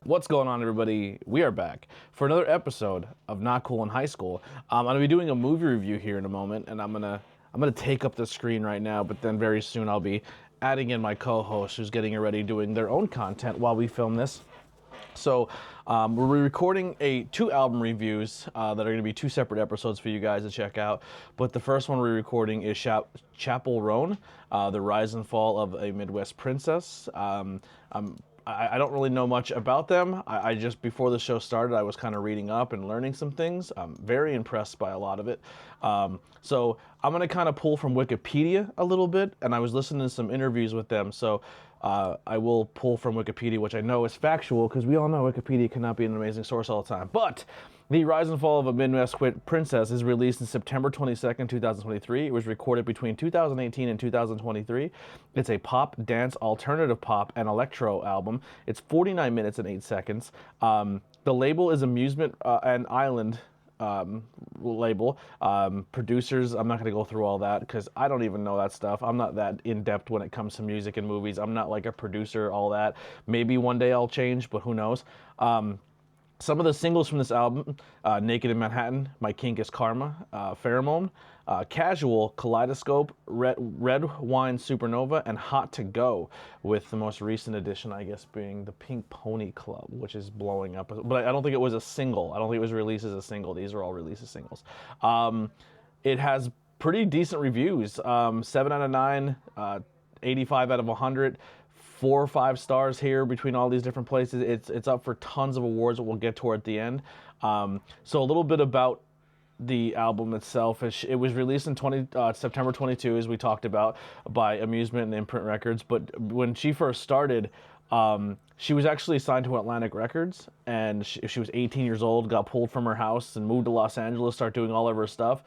What's going on, everybody? We are back for another episode of Not Cool in High School. I'm gonna be doing a movie review here in a moment, and I'm gonna take up the screen right now. But then very soon I'll be adding in my co-host, who's getting ready doing their own content while we film this. So we're recording two album reviews that are going to be two separate episodes for you guys to check out. But the first one we're recording is Chappell Roan, The Rise and Fall of a Midwest Princess. I don't really know much about them. I just, before the show started, I was kind of reading up and learning some things. I'm very impressed by a lot of it. So I'm going to kind of pull from Wikipedia a little bit, and I was listening to some interviews with them. So I will pull from Wikipedia, which I know is factual, because we all know Wikipedia cannot be an amazing source all the time. But The Rise and Fall of a Midwest Princess is released on September 22nd, 2023. It was recorded between 2018 and 2023. It's a pop, dance, alternative pop, and electro album. It's 49 minutes and 8 seconds. The label is Amusement and Island label. Producers, I'm not going to go through all that because I don't even know that stuff. I'm not that in-depth when it comes to music and movies. I'm not like a producer, all that. Maybe one day I'll change, but who knows. Some of the singles from this album, Naked in Manhattan, My Kink is Karma, Pheromone, Casual, Kaleidoscope, Red Wine Supernova, and Hot to Go, with the most recent addition, I guess, being the Pink Pony Club, which is blowing up. But I don't think it was a single. I don't think it was released as a single. These are all released as singles. It has pretty decent reviews. 7 out of 9, 85 out of 100. 4 or 5 stars here between all these different places. It's up for tons of awards that we'll get to at the end. So a little bit about the album itself. It was released in September 22, as we talked about, by Amusement and Imprint Records. But when she first started, she was actually signed to Atlantic Records, and she was 18 years old, got pulled from her house and moved to Los Angeles, started doing all of her stuff.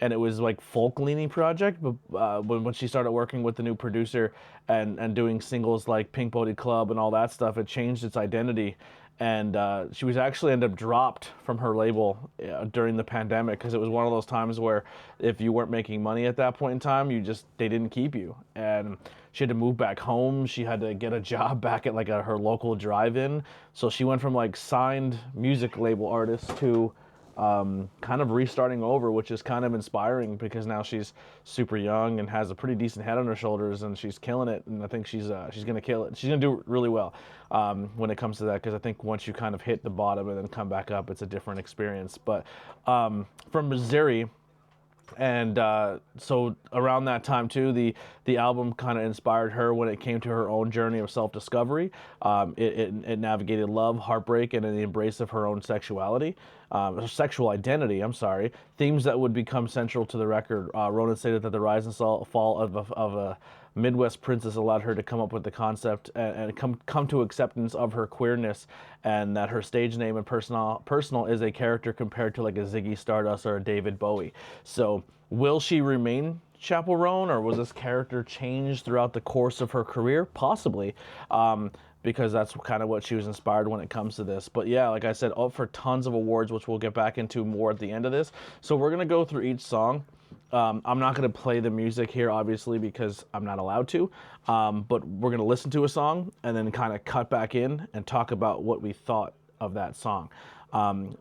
And it was like folk-leaning project, but when she started working with the new producer and doing singles like Pink Pony Club and all that stuff, it changed its identity. And she was actually ended up dropped from her label during the pandemic, because it was one of those times where if you weren't making money at that point in time, they didn't keep you. And she had to move back home. She had to get a job back at like her local drive-in. So she went from like signed music label artist to kind of restarting over, which is kind of inspiring, because now she's super young and has a pretty decent head on her shoulders, and she's killing it. And I think she's gonna kill it. She's gonna do really well when it comes to that, because I think once you kind of hit the bottom and then come back up, it's a different experience. But from Missouri. And so around that time too, the album kind of inspired her when it came to her own journey of self-discovery. It navigated love, heartbreak, and the embrace of her own sexual identity. I'm sorry. Themes that would become central to the record. Ronan stated that the rise and fall of a Midwest princess allowed her to come up with the concept and come to acceptance of her queerness, and that her stage name and personal is a character compared to like a Ziggy Stardust or a David Bowie. So will she remain Chappell Roan, or was this character changed throughout the course of her career? Possibly, because that's kind of what she was inspired when it comes to this. But yeah, like I said, up for tons of awards, which we'll get back into more at the end of this. So we're going to go through each song. I'm not going to play the music here, obviously, because I'm not allowed to, but we're going to listen to a song and then kind of cut back in and talk about what we thought of that song. I'm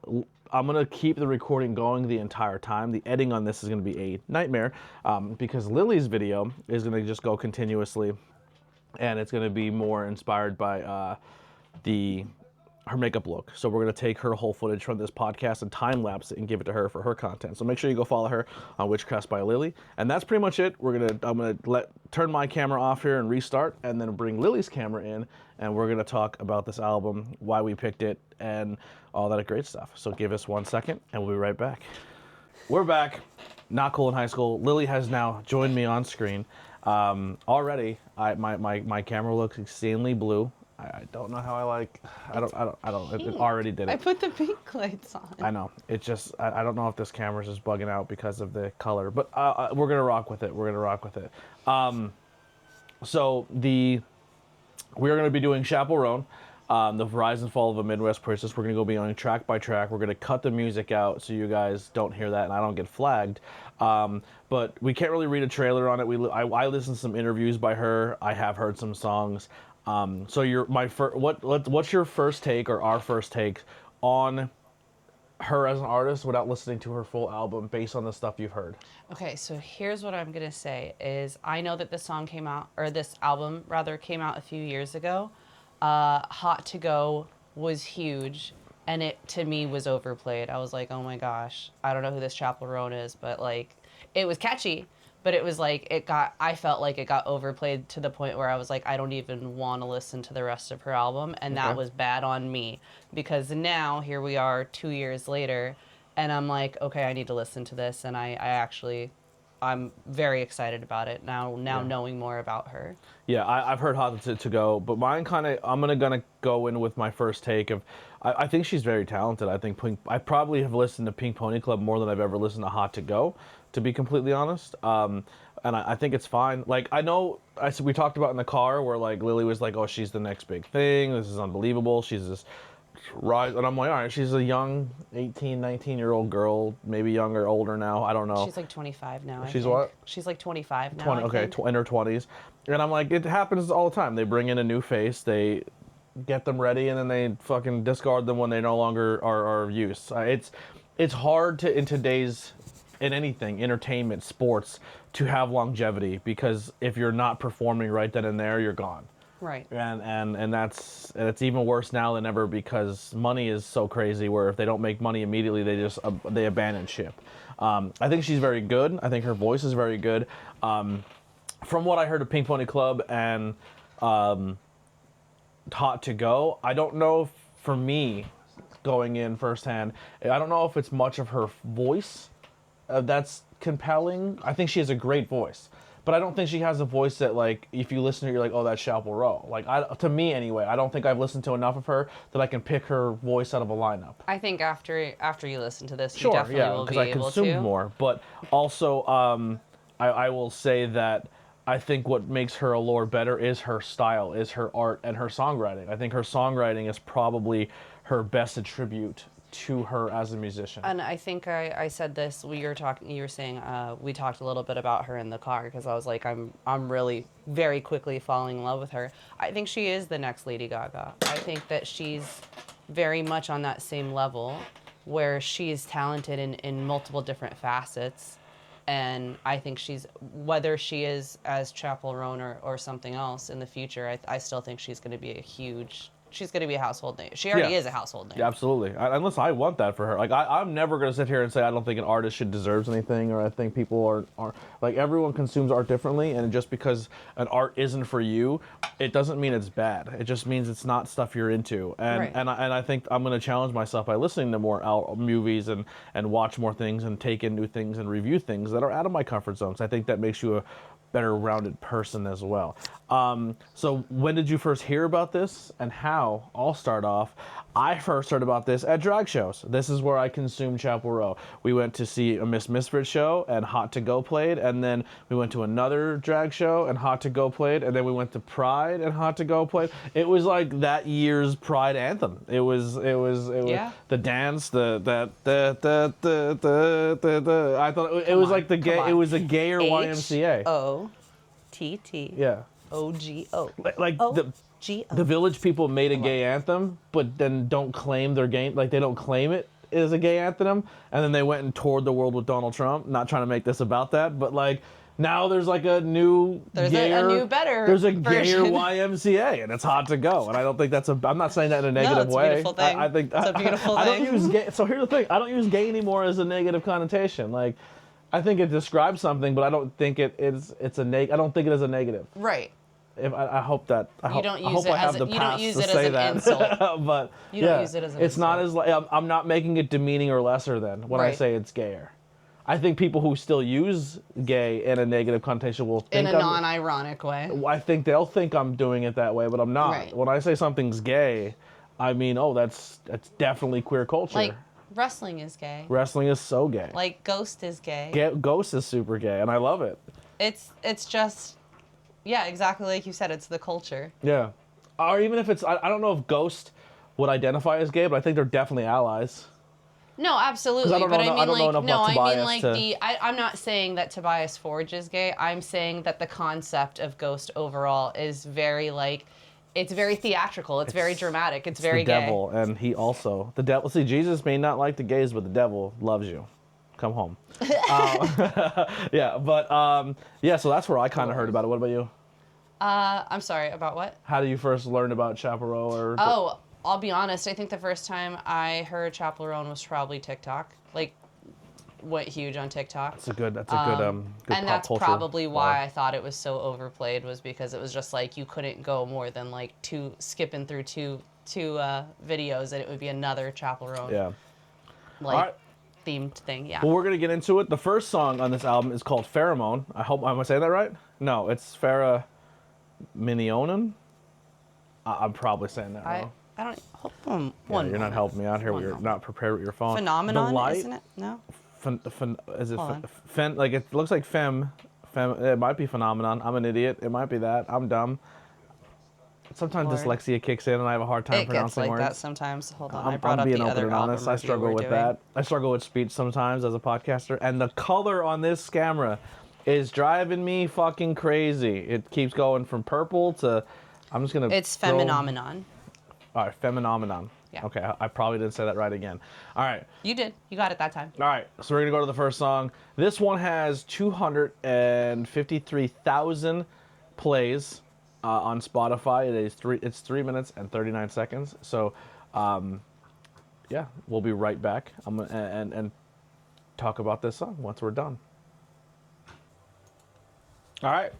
going to keep the recording going the entire time. The editing on this is going to be a nightmare, because Lily's video is going to just go continuously, and it's going to be more inspired by her makeup look. So we're going to take her whole footage from this podcast and time lapse it and give it to her for her content. So make sure you go follow her on WitchCraftsByLilly. And that's pretty much it. I'm going to turn my camera off here and restart, and then bring Lily's camera in, and we're going to talk about this album, why we picked it, and all that great stuff. So give us 1 second and we'll be right back. We're back. Not Cool in High School. Lily has now joined me on screen. Already my camera looks insanely blue. I don't know how I don't. It already did it. I put the pink lights on. I know. It just, I don't know if this camera's just bugging out because of the color, but we're gonna rock with it. So we're gonna be doing Chappell Roan, the Rise and Fall of a Midwest Princess. We're gonna go be on track by track. We're gonna cut the music out so you guys don't hear that and I don't get flagged. But we can't really read a trailer on it. I listened to some interviews by her. I have heard some songs. So what's your first take or our first take on her as an artist without listening to her full album based on the stuff you've heard? Okay, so here's what I'm gonna say is I know that this song came out, or this album rather came out a few years ago. Hot to Go was huge, and it to me was overplayed. I was like, oh my gosh, I don't know who this Chappell Roan is, but like, it was catchy, but it was like I felt like it got overplayed to the point where I was like, I don't even want to listen to the rest of her album, and that was bad on me because now here we are 2 years later, and I'm like, okay, I need to listen to this, and I'm very excited about it now knowing more about her. Yeah, I've heard Hot to Go, but mine I'm gonna go in with my first take of, I think she's very talented. I think I probably have listened to Pink Pony Club more than I've ever listened to Hot to Go, to be completely honest. And I think it's fine. Like, I know, we talked about in the car where like Lily was like, oh, she's the next big thing. This is unbelievable. She's this rise, and I'm like, all right, she's a young 18, 19-year-old girl, maybe younger, older now. I don't know. She's like 25 now. She's what? She's like 25 now. 20, okay, in her 20s. And I'm like, it happens all the time. They bring in a new face, they get them ready, and then they fucking discard them when they no longer are of use. It's hard to, in anything, entertainment, sports, to have longevity, because if you're not performing right then and there, you're gone. Right. And it's even worse now than ever because money is so crazy where if they don't make money immediately, they abandon ship. I think she's very good. I think her voice is very good. From what I heard of Pink Pony Club and Hot to Go, I don't know if, for me, going in firsthand, I don't know if it's much of her voice that's compelling. I think she has a great voice. But I don't think she has a voice that, like, if you listen to her, you're like, oh, that's Chappell Roan. Like, to me, anyway, I don't think I've listened to enough of her that I can pick her voice out of a lineup. I think after you listen to this, Sure, you definitely will be able to. because I consumed more. But also, I will say that I think what makes her allure better is her style, is her art, and her songwriting. I think her songwriting is probably her best attribute to her as a musician. And I think I said this, you were saying, we talked a little bit about her in the car, because I was like, I'm really very quickly falling in love with her. I think she is the next Lady Gaga. I think that she's very much on that same level where she's talented in multiple different facets. And I think whether she is as Chappell Roan or something else in the future, I still think she's going to be she's going to be a household name. She already is a household name. Yeah, absolutely. Unless I want that for her. Like, I'm never going to sit here and say I don't think an artist should deserve anything, or I think people are like, everyone consumes art differently, and just because an art isn't for you, it doesn't mean it's bad. It just means it's not stuff you're into. And Right. and I think I'm going to challenge myself by listening to more movies and watch more things and take in new things and review things that are out of my comfort zones. I think that makes you a better rounded person as well. So when did you first hear about this and how? I'll start off. I first heard about this at drag shows. This is where I consumed Chappell Roan. We went to see a Miss Misfit show and Hot to Go played, and then we went to another drag show and Hot to Go played, and then we went to Pride and Hot to Go played. It was like that year's Pride anthem. It was Yeah. the dance, the I thought it was like the gay. It was a gayer YMCA. HOTT. Yeah. OGO. Like G-O. the Village people made a gay anthem, but then don't claim their gay, like they don't claim it as a gay anthem, and then they went and toured the world with Donald Trump. Not trying to make this about that, but like now there's like a new There's gayer, a new better there's a version. gayer YMCA, and it's Hot to Go, and I don't think that's I'm not saying that in a negative it's a way. beautiful thing. I think It's a beautiful I don't thing. use gay. So here's the thing: I don't use gay anymore as a negative connotation. Like, I think it describes something, but I don't think I don't think it is a negative. Right. I hope that I hope I have the pass to say that. But You don't use it as an it's not insult. as I'm not making it demeaning or lesser than when I Right. say it's gayer. I think people who still use gay in a negative connotation will think In a non-ironic way. I think they'll think I'm doing it that way, but I'm not. Right. When I say something's gay, I mean, oh, that's definitely queer culture. Like, wrestling is gay. Wrestling is so gay. Like, Ghost is gay. Ghost is super gay, and I love it. It's just, yeah, exactly like you said, it's the culture. Yeah. Or even if it's, I don't know if Ghost would identify as gay, but I think they're definitely allies. No, absolutely. 'Cause I don't but know- I mean, I don't know enough about Tobias like to- I'm not saying that Tobias Forge is gay. I'm saying that the concept of Ghost overall is very like, it's very theatrical. It's very dramatic. It's very the gay. devil, and he also the devil. See, Jesus may not like the gays, but the devil loves you. Come home. Yeah, but yeah. So that's where I kind of heard about it. What about you? I'm sorry, about what? How did you first learn about Chappell? Or Oh, I'll be honest. I think the first time I heard Chappell Roan was probably TikTok. Like, went huge on TikTok. That's a good good And pop that's culture probably why vibe. I thought it was so overplayed, was because it was just like you couldn't go more than like skipping through two videos, and it would be another Chappell Roan Yeah. like All right. themed thing. Yeah. Well, we're gonna get into it. The first song on this album is called Pheromone. I hope am I saying that right? No, it's Farah Minionen. I'm probably saying that wrong. I don't. Hold on. Yeah, One. you're not moment. helping me out here. One You're moment. not prepared with your phone. Phenomenon, the light, isn't it? No. Is it Hold on. fen? Like it looks like fem. It might be phenomenon. I'm an idiot. It might be that. I'm dumb. Sometimes Lord. dyslexia kicks in, and I have a hard time It gets pronouncing like words. that sometimes. Hold on. I brought I'm up being the open other and album honest. I review struggle we're with doing. that. I struggle with speech sometimes as a podcaster, and the color on this camera is driving me fucking crazy. It keeps going from purple to. I'm just gonna. It's throw- Phenomenon. All right, Phenomenon. Yeah. Okay, I probably didn't say that right again. All right. You did. You got it that time. All right, so we're gonna go to the first song. This one has 253,000 plays on Spotify. It's 3 minutes and 39 seconds. So, yeah, we'll be right back. I'm gonna, and talk about this song once we're done. All right,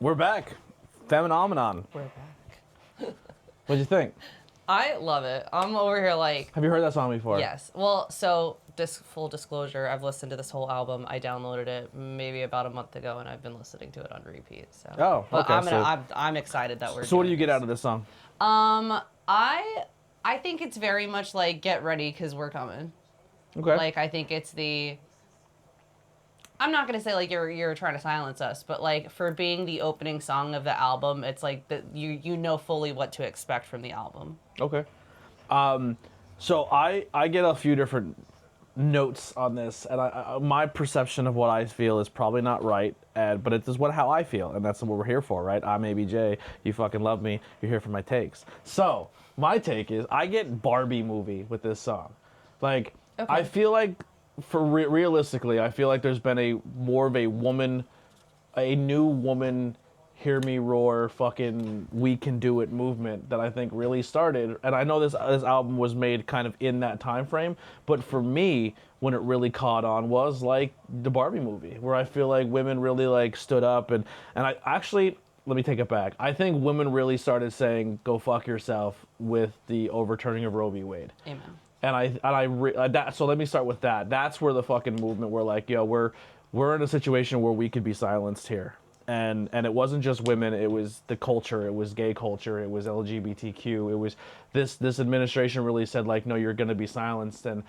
we're back. Phenomenon. We're back. What'd you think? I love it. I'm over here like, Have you heard that song before? yes. Well, so full disclosure, I've listened to this whole album. I downloaded it maybe about a month ago, and I've been listening to it on repeat. So. Oh, But okay, I'm excited that we're. So what do doing you get this. out of this song? I think it's very much like get ready because we're coming. Okay. Like I think it's the. I'm not gonna say like you're trying to silence us, but like for being the opening song of the album, it's like that you know fully what to expect from the album. Okay. So I get a few different notes on this, and my perception of what I feel is probably not right, but it is how I feel, and that's what we're here for, right? I'm ABJ. You fucking love me. You're here for my takes. So my take is I get Barbie movie with this song. Like Okay. I feel like realistically, I feel like there's been more of a new woman. Hear me roar, fucking we can do it movement that I think really started. And I know this album was made kind of in that time frame, but for me, when it really caught on was like the Barbie movie, where I feel like women really like stood up and I actually, let me take it back. I think women really started saying go fuck yourself with the overturning of Roe v. Wade. Amen. So let me start with that. That's where the fucking movement. We're like, yo, we're in a situation where we could be silenced here, and it wasn't just women. It was the culture. It was gay culture. It was LGBTQ. It was this administration really said like, no, you're going to be silenced, and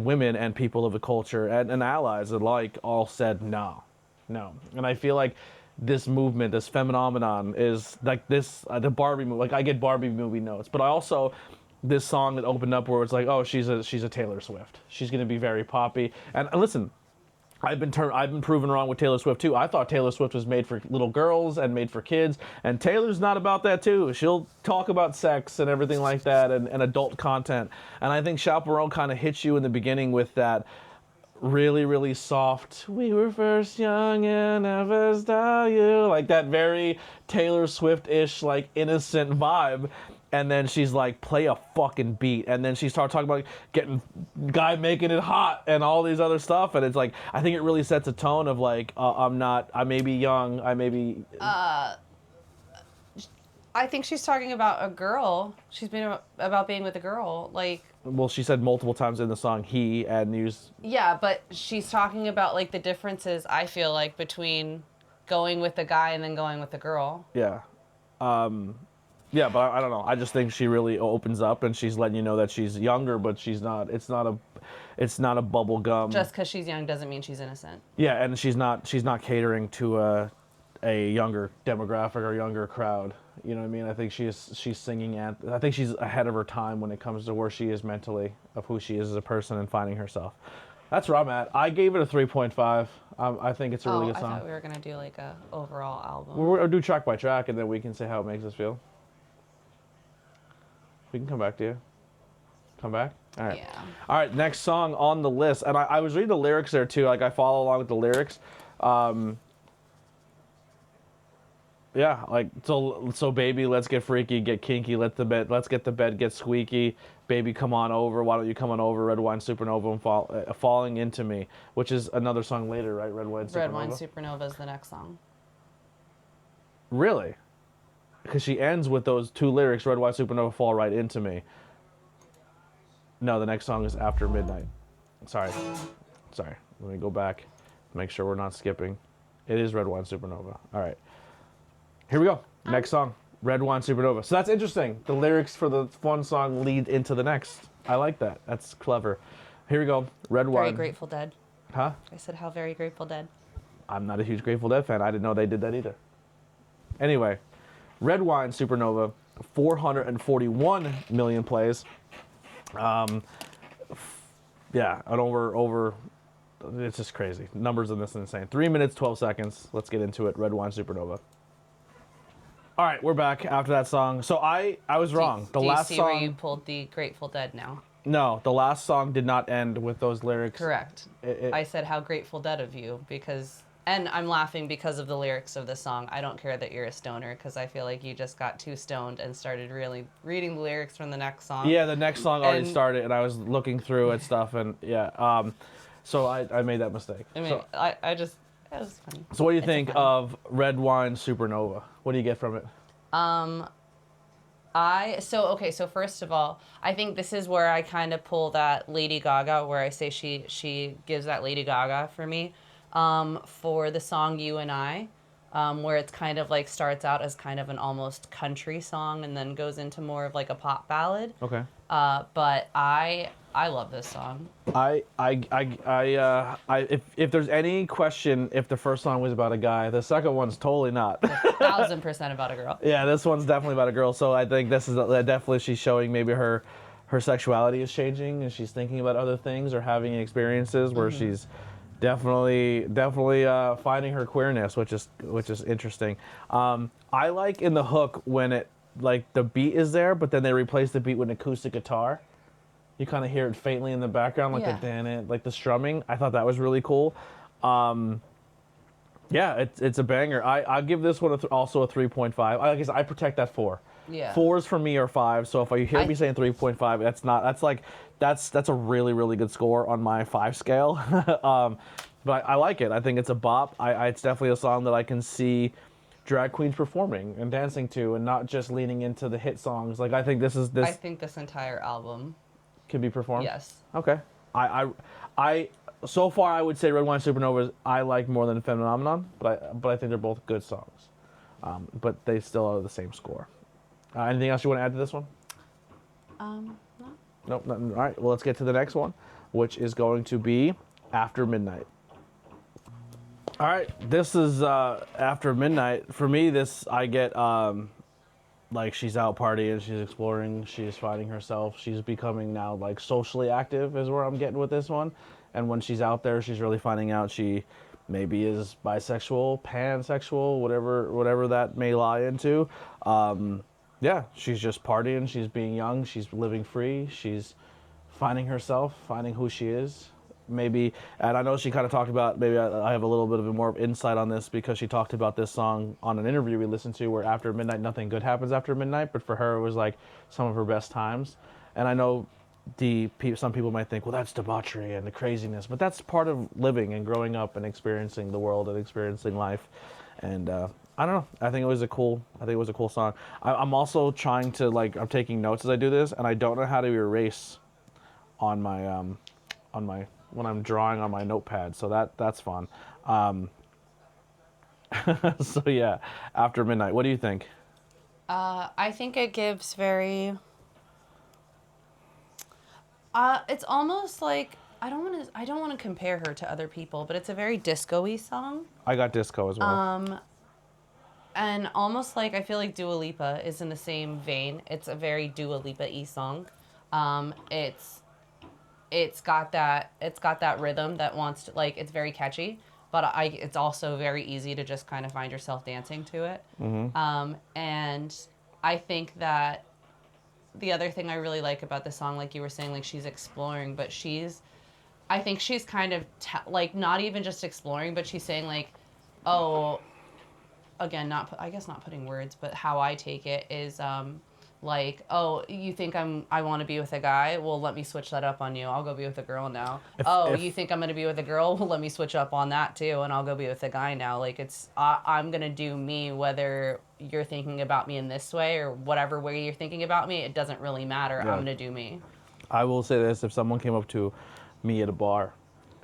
women and people of the culture and allies alike all said no. And I feel like this movement, this phenomenon, is like this the Barbie movie. Like I get Barbie movie notes, but I also. This song that opened up where it's like, oh, she's a Taylor Swift. She's gonna be very poppy. And listen, I've been proven wrong with Taylor Swift too. I thought Taylor Swift was made for little girls and made for kids, and Taylor's not about that too. She'll talk about sex and everything like that and adult content. And I think Chappell kind of hits you in the beginning with that really, really soft, we were first young and never saw you, like that very Taylor Swift-ish, like innocent vibe. And then she's like, play a fucking beat. And then she starts talking about getting guy making it hot and all these other stuff. And it's like, I think it really sets a tone of like, I may be young, I may be. I think she's talking about a girl. She's been about being with a girl. Like. Well, she said multiple times in the song, he and use. Yeah, but she's talking about like the differences, I feel like, between going with the guy and then going with the girl. Yeah. Yeah, but I don't know. I just think she really opens up and she's letting you know that she's younger, but she's not. It's not a bubble gum. Just because she's young doesn't mean she's innocent. Yeah, and she's not catering to a younger demographic or younger crowd. You know what I mean? I think she's singing I think she's ahead of her time when it comes to where she is mentally, of who she is as a person and finding herself. That's where I'm at. I gave it a 3.5. I think it's a really good song. I thought we were gonna do like a overall album. We'll do track by track and then we can say how it makes us feel. We can come back to you. Come back? All right. Yeah. All right, next song on the list. And I was reading the lyrics there too. Like I follow along with the lyrics. Yeah, like so baby, let's get freaky, get kinky, let's get the bed get squeaky. Baby, come on over. Why don't you come on over? Red wine supernova and falling into me, which is another song later, right? Red wine supernova. Red Wine Supernova is the next song. Really? Because she ends with those two lyrics, red wine supernova fall right into me. No, the next song is After Midnight. Sorry. Let me go back. Make sure we're not skipping. It is Red Wine Supernova. All right. Here we go. Next song. Red Wine Supernova. So that's interesting. The lyrics for the one song lead into the next. I like that. That's clever. Here we go. Red Wine. Very Grateful Dead. Huh? I said how very Grateful Dead. I'm not a huge Grateful Dead fan. I didn't know they did that either. Anyway. Red Wine Supernova. 441 million plays. Yeah, and over, it's just crazy. Numbers in this are insane. 3 minutes, 12 seconds. Let's get into it. Red Wine Supernova. All right, we're back after that song. So I was wrong. Do you see where you pulled the Grateful Dead now? No, the last song did not end with those lyrics. Correct. I said how Grateful Dead of you because, and I'm laughing because of the lyrics of the song. I don't care that you're a stoner because I feel like you just got too stoned and started really reading the lyrics from the next song. Yeah, the next song already started, and I was looking through at stuff, and yeah, so I made that mistake. I mean, so, it was funny. So what do you think of Red Wine Supernova? What do you get from it? So first of all, I think this is where I kind of pull that Lady Gaga, where I say she gives that Lady Gaga for me, for the song You and I, where it's kind of like starts out as kind of an almost country song and then goes into more of like a pop ballad. Okay. But I love this song. If there's any question if the first song was about a guy, the second one's totally not. 1000% about a girl. Yeah, this one's definitely about a girl. So I think this is definitely she's showing maybe her sexuality is changing and she's thinking about other things or having experiences where she's definitely finding her queerness, which is interesting. I like in the hook when it like the beat is there, but then they replace the beat with an acoustic guitar. You kind of hear it faintly in the background, like like the strumming. I thought that was really cool. Yeah, it's a banger. I give this one also a 3.5. I guess I protect that 4. Yeah. 4s for me are 5. So if you hear me saying 3.5, that's a really really good score on my 5 scale. But I like it. I think it's a bop. It's definitely a song that I can see drag queens performing and dancing to, and not just leaning into the hit songs. Like I think this entire album can be performed. Yes. Okay. I so far I would say Red Wine Supernovas I like more than Phenomenon, but I think they're both good songs. But they still are the same score. Anything else you want to add to this one? No. Nope. Nothing. All right. Well, let's get to the next one, which is going to be After Midnight. All right. This is After Midnight. For me, I get like she's out partying, she's exploring, she's finding herself, she's becoming now like socially active is where I'm getting with this one. And when she's out there, she's really finding out she maybe is bisexual, pansexual, whatever that may lie into. Yeah, she's just partying, she's being young, she's living free, she's finding herself, finding who she is. Maybe, and I know she kind of talked about, maybe I have a little bit of more insight on this because she talked about this song on an interview we listened to where after midnight, nothing good happens after midnight, but for her it was like some of her best times. And I know some people might think, well, that's debauchery and the craziness, but that's part of living and growing up and experiencing the world and experiencing life. And I don't know, I think it was a cool song. I'm also trying to, like, I'm taking notes as I do this, and I don't know how to erase on my when I'm drawing on my notepad, so that's fun. So yeah, After Midnight. What do you think? I think it gives very. It's almost like I don't want to compare her to other people, but it's a very disco-y song. I got disco as well. And almost like I feel like Dua Lipa is in the same vein. It's a very Dua Lipa-y song. It's got that rhythm that wants to, like, it's very catchy, but it's also very easy to just kind of find yourself dancing to it. And I think that the other thing I really like about the song, like you were saying, like she's exploring, but I think she's kind of like not even just exploring, but she's saying like, oh, again, I guess not putting words, but how I take it is like, oh, you think I want to be with a guy? Well, let me switch that up on you. I'll go be with a girl now. You think I'm going to be with a girl? Well, let me switch up on that too, and I'll go be with a guy now. Like it's I'm going to do me, whether you're thinking about me in this way or whatever way you're thinking about me. It doesn't really matter. Yeah. I'm going to do me. I will say this: if someone came up to me at a bar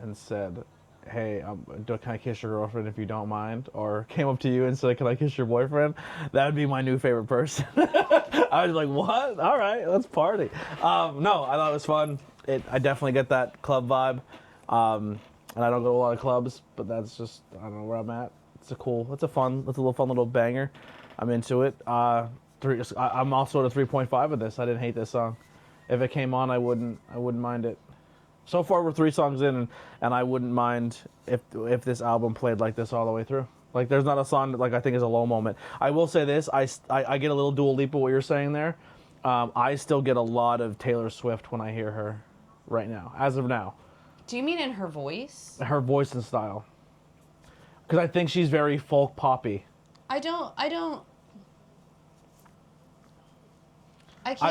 and said, "Hey, can I kiss your girlfriend if you don't mind?" or came up to you and said, "Can I kiss your boyfriend?" that would be my new favorite person. I was like, "What? All right, let's party." No, I thought it was fun. I definitely get that club vibe, and I don't go to a lot of clubs, but that's just, I don't know where I'm at. It's a little fun little banger. I'm into it. I'm also at a 3.5 of this. I didn't hate this song. If it came on, I wouldn't mind it. So far, we're 3 songs in, and I wouldn't mind if this album played like this all the way through. Like, there's not a song that, like, I think is a low moment. I will say this: I get a little Dua Lipa what you're saying there. I still get a lot of Taylor Swift when I hear her, right now, as of now. Do you mean in her voice? Her voice and style, because I think she's very folk poppy. I can't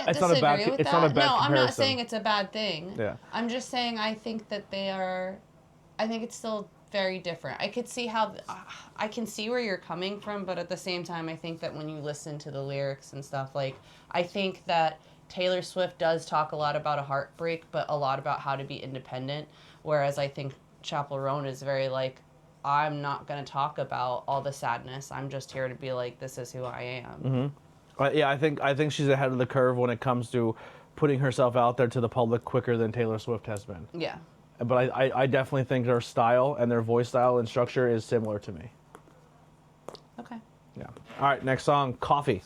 It's disagree not a bad, with it's that. not a bad No, I'm not comparison. saying it's a bad thing. Yeah. I'm just saying I think that I think it's still very different. I could see I can see where you're coming from, but at the same time, I think that when you listen to the lyrics and stuff, like, I think that Taylor Swift does talk a lot about a heartbreak, but a lot about how to be independent, whereas I think Chappell Roan is very like, I'm not going to talk about all the sadness. I'm just here to be like, this is who I am. Mm-hmm. Yeah, I think she's ahead of the curve when it comes to putting herself out there to the public quicker than Taylor Swift has been. Yeah. But I definitely think their style and their voice style and structure is similar to me. Okay. Yeah. All right, next song, Coffee.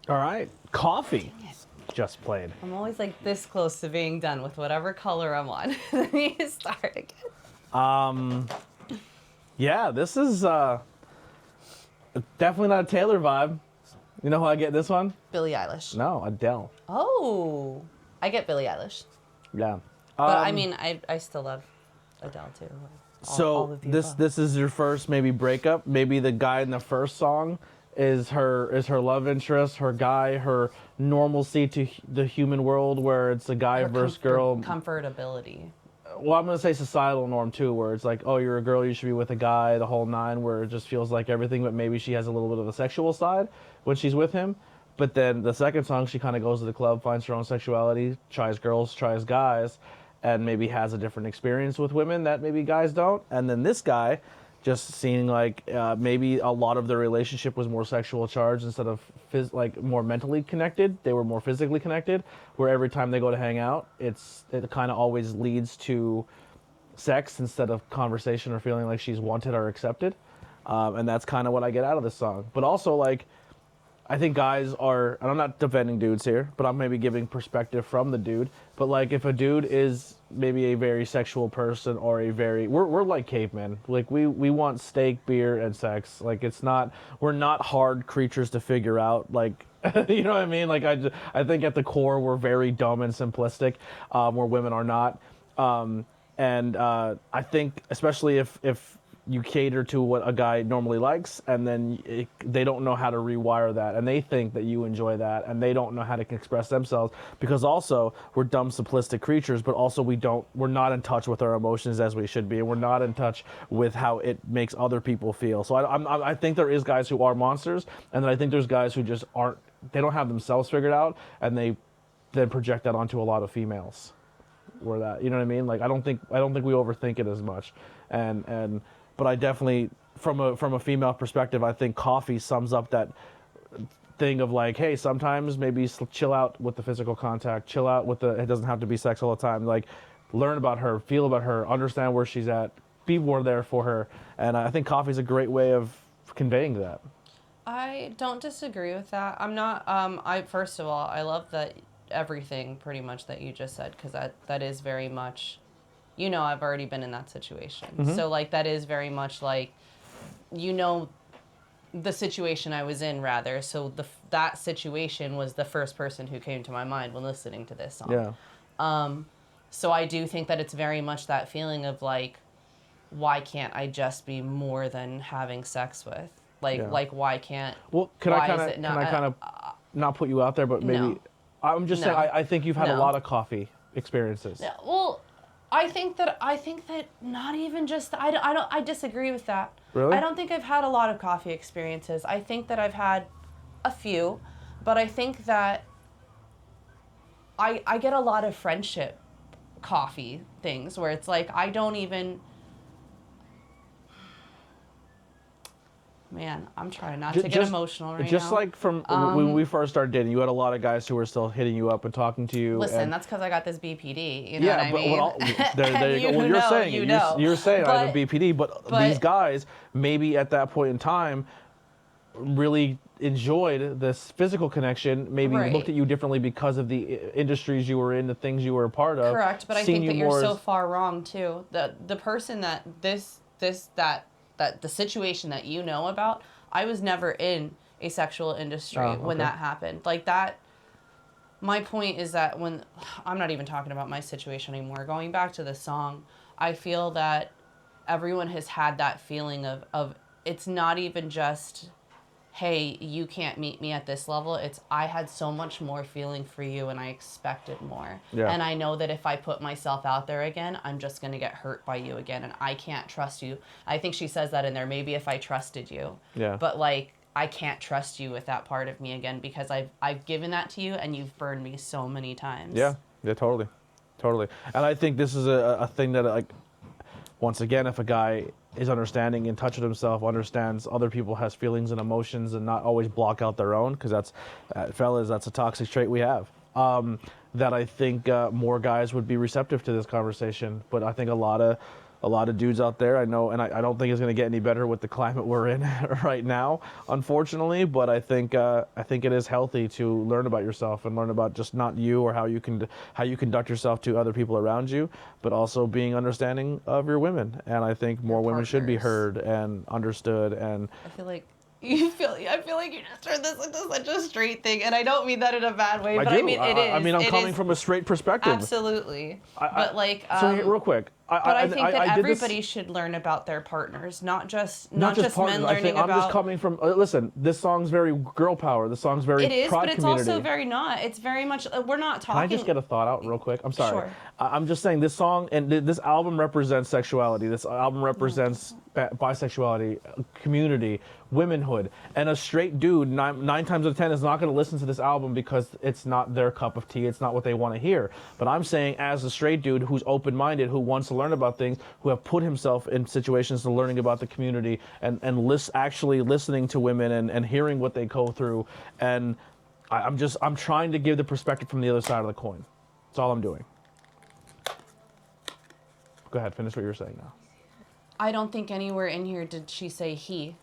All right, Coffee just played. I'm always like this close to being done with whatever color I'm on. Then you start again. Yeah, this is definitely not a Taylor vibe. You know who I get this one? Billie Eilish. No, Adele. Oh, I get Billie Eilish. Yeah. But I mean, I still love Adele too. So this is your first maybe breakup. Maybe the guy in the first song is her love interest, her guy, her normalcy to the human world, where it's a guy versus girl. Comfortability. Well, I'm gonna say societal norm too, where it's like, oh, you're a girl, you should be with a guy, the whole nine, where it just feels like everything, but maybe she has a little bit of a sexual side when she's with him. But then the second song, she kind of goes to the club, finds her own sexuality, tries girls, tries guys, and maybe has a different experience with women that maybe guys don't. And then this guy, just seeing like maybe a lot of their relationship was more sexual charged instead of like more mentally connected. They were more physically connected, where every time they go to hang out, it kind of always leads to sex instead of conversation or feeling like she's wanted or accepted. And that's kind of what I get out of this song. But also, like, I think guys are, and I'm not defending dudes here, but I'm maybe giving perspective from the dude. But like, if a dude is maybe a very sexual person or we're like cavemen. Like we want steak, beer, and sex. Like we're not hard creatures to figure out. Like, you know what I mean? Like I think at the core we're very dumb and simplistic, where women are not. And I think especially if you cater to what a guy normally likes, and then they don't know how to rewire that, and they think that you enjoy that, and they don't know how to express themselves, because also we're dumb, simplistic creatures, but also we're not in touch with our emotions as we should be, and we're not in touch with how it makes other people feel. So I think there is guys who are monsters, and then I think there's guys who just aren't. They don't have themselves figured out, and they then project that onto a lot of females. Where that, you know what I mean? Like I don't think we overthink it as much, but I definitely, from a female perspective, I think Coffee sums up that thing of like, hey, sometimes maybe chill out with the physical contact, chill out with it doesn't have to be sex all the time. Like, learn about her, feel about her, understand where she's at, be more there for her. And I think Coffee's a great way of conveying that. I don't disagree with that. I'm not, first of all, I love that everything pretty much that you just said, because that is very much, I've already been in that situation. Mm-hmm. So like that is very much like, the situation I was in, rather. So that situation was the first person who came to my mind when listening to this song. Yeah. So I do think that it's very much that feeling of like, why can't I just be more than having sex with? Like, Yeah. like why can't? Well, can I kind of not put you out there, but maybe No. I'm just saying I think you've had a No. lot of coffee experiences. Yeah, well, I think that not even just I disagree with that. Really? I don't think I've had a lot of coffee experiences. I think that I've had a few, but I think that I get a lot of friendship coffee things where it's like I don't even. Man, I'm trying not to get emotional right now. Just like from when we first started dating, you had a lot of guys who were still hitting you up and talking to you. Listen, and, that's because I got this BPD. You know what I mean? There you go. Well, you're saying I have a BPD, but these guys maybe at that point in time really enjoyed this physical connection, maybe looked at you differently because of the industries you were in, the things you were a part of. Correct, but I think that you're so far wrong too. The person that the situation that you know about, I was never in a sexual industry when that happened. Like that, my point is that when, I'm not even talking about my situation anymore. Going back to the song, I feel that everyone has had that feeling of it's not even just, hey, you can't meet me at this level. It's I had so much more feeling for you and I expected more. Yeah. And I know that if I put myself out there again, I'm just going to get hurt by you again and I can't trust you. I think she says that in there, maybe if I trusted you. Yeah. But like, I can't trust you with that part of me again because I've given that to you and you've burned me so many times. Yeah, totally. And I think this is a thing that, like, once again, if a guy is understanding, in touch with himself, understands other people, has feelings and emotions, and not always block out their own, because that's, fellas, that's a toxic trait we have. That I think more guys would be receptive to this conversation. But I think a lot of dudes out there, I know, and I don't think it's going to get any better with the climate we're in right now, unfortunately. But I think it is healthy to learn about yourself and learn about just not you or how you conduct yourself to other people around you, but also being understanding of your women. And I think more women should be heard and understood. And I feel like I feel like you just turned this into such a straight thing, and I don't mean that in a bad way. But I mean it is. I mean, I'm coming from a straight perspective. Absolutely. But like, so real quick. I think that everybody should learn about their partners, not just partners. Men learning about. I'm just coming from. Listen, this song's very girl power. The song's very. It is, pride but it's community. also very not. It's very much. We're not talking. Can I just get a thought out real quick? I'm sorry. Sure. I'm just saying this song and this album represents sexuality. This album represents bisexuality, community, womanhood, and a straight dude 9 times out of 10 is not going to listen to this album because it's not their cup of tea. It's not what they want to hear. But I'm saying, as a straight dude who's open-minded, who wants to learn about things, who have put himself in situations to learning about the community and actually listening to women and hearing what they go through, and I'm trying to give the perspective from the other side of the coin. That's all I'm doing. Go ahead, finish what you were saying now. I don't think anywhere in here did she say he.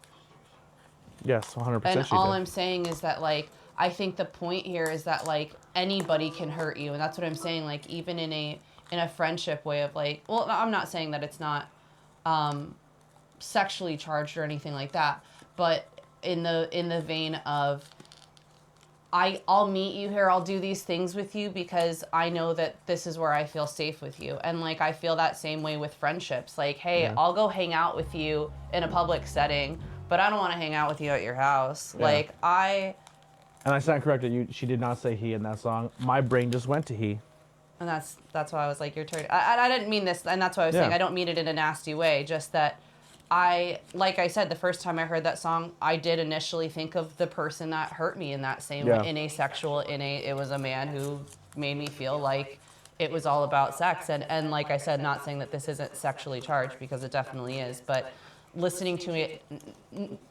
Yes, 100% And she all did. I'm saying is that, like, I think the point here is that, like, anybody can hurt you. And that's what I'm saying, like, even in a friendship way of, like, well, I'm not saying that it's not sexually charged or anything like that, but in the vein of, I'll meet you here, I'll do these things with you because I know that this is where I feel safe with you. And like, I feel that same way with friendships. Like, hey, I'll go hang out with you in a public setting, but I don't want to hang out with you at your house. Yeah. Like, And I stand corrected, she did not say he in that song. My brain just went to he. and that's why I was like, your turn. I didn't mean this, and that's why I was saying I don't mean it in a nasty way, just that like I said, the first time I heard that song, I did initially think of the person that hurt me in that same way, it was a man who made me feel like it was all about sex. And like I said, not saying that this isn't sexually charged, because it definitely is, but listening to it,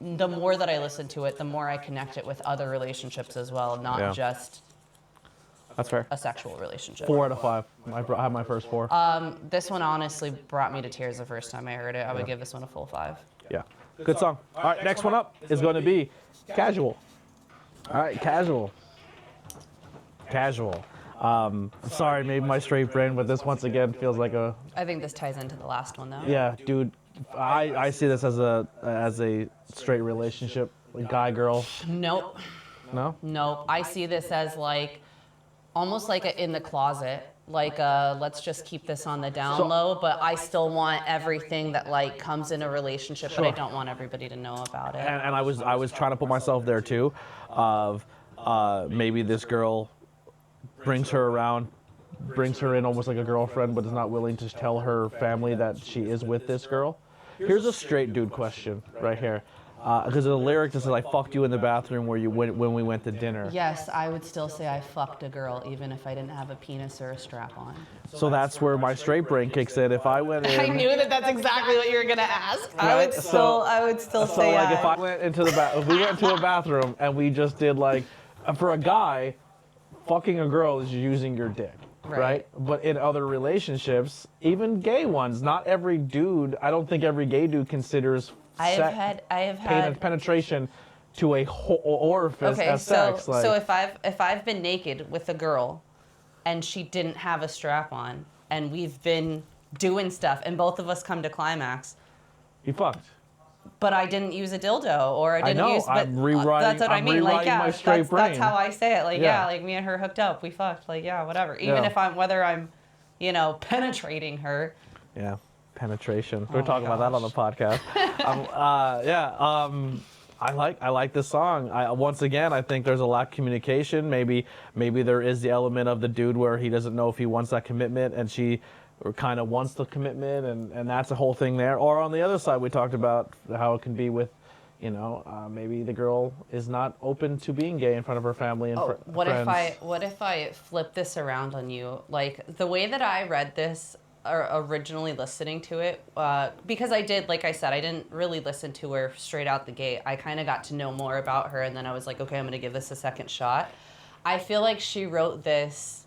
the more that I listen to it, the more I connect it with other relationships as well, not just that's fair. a sexual relationship. 4 out of 5. I have my first 4. This one honestly brought me to tears the first time I heard it. I would give this one a full 5. Yeah. Good song. All right, next one up is going to be Casual. All right, Casual. Sorry, maybe my straight brain, but this once again feels like a... I think this ties into the last one, though. Yeah, dude. I see this as a straight relationship Like guy, girl? Nope. No? Nope. I see this as like almost like a in the closet. Like let's just keep this on the down low, but I still want everything that like comes in a relationship, but I don't want everybody to know about it. And I was trying to put myself there too, of maybe this girl brings her around, brings her in almost like a girlfriend, but is not willing to tell her family that she is with this girl. Here's a straight dude question right here. Because the lyric that says, I fucked you in the bathroom where you went when we went to dinner. Yes, I would still say I fucked a girl even if I didn't have a penis or a strap on. So that's where my straight brain kicks in. If I went in... I knew that that's exactly what you were gonna ask. Right? I would still so say like if I went into if we went to a bathroom and we just did like, for a guy, fucking a girl is using your dick. Right? But in other relationships, even gay ones, not every dude, I don't think every gay dude considers I have had penetration to a orifice as sex. So if I've been naked with a girl and she didn't have a strap on and we've been doing stuff and both of us come to climax, you fucked. But I didn't use a dildo, or I didn't use. But I'm rewriting. That's what I mean. Like, yeah, that's how I say it. Like, Yeah. like me and her hooked up, we fucked. Like, yeah, whatever. Even if whether I'm, penetrating her. Yeah, penetration. We're talking about that on the podcast. I like this song. Once again, I think there's a lack of communication. Maybe there is the element of the dude where he doesn't know if he wants that commitment, and she kind of wants the commitment, and that's a whole thing there. Or on the other side, we talked about how it can be with, maybe the girl is not open to being gay in front of her family and friends. What if I flip this around on you? Like the way that I read this, or originally listening to it, because I did, like I said, I didn't really listen to her straight out the gate. I kind of got to know more about her, and then I was like, okay, I'm going to give this a second shot. I feel like she wrote this.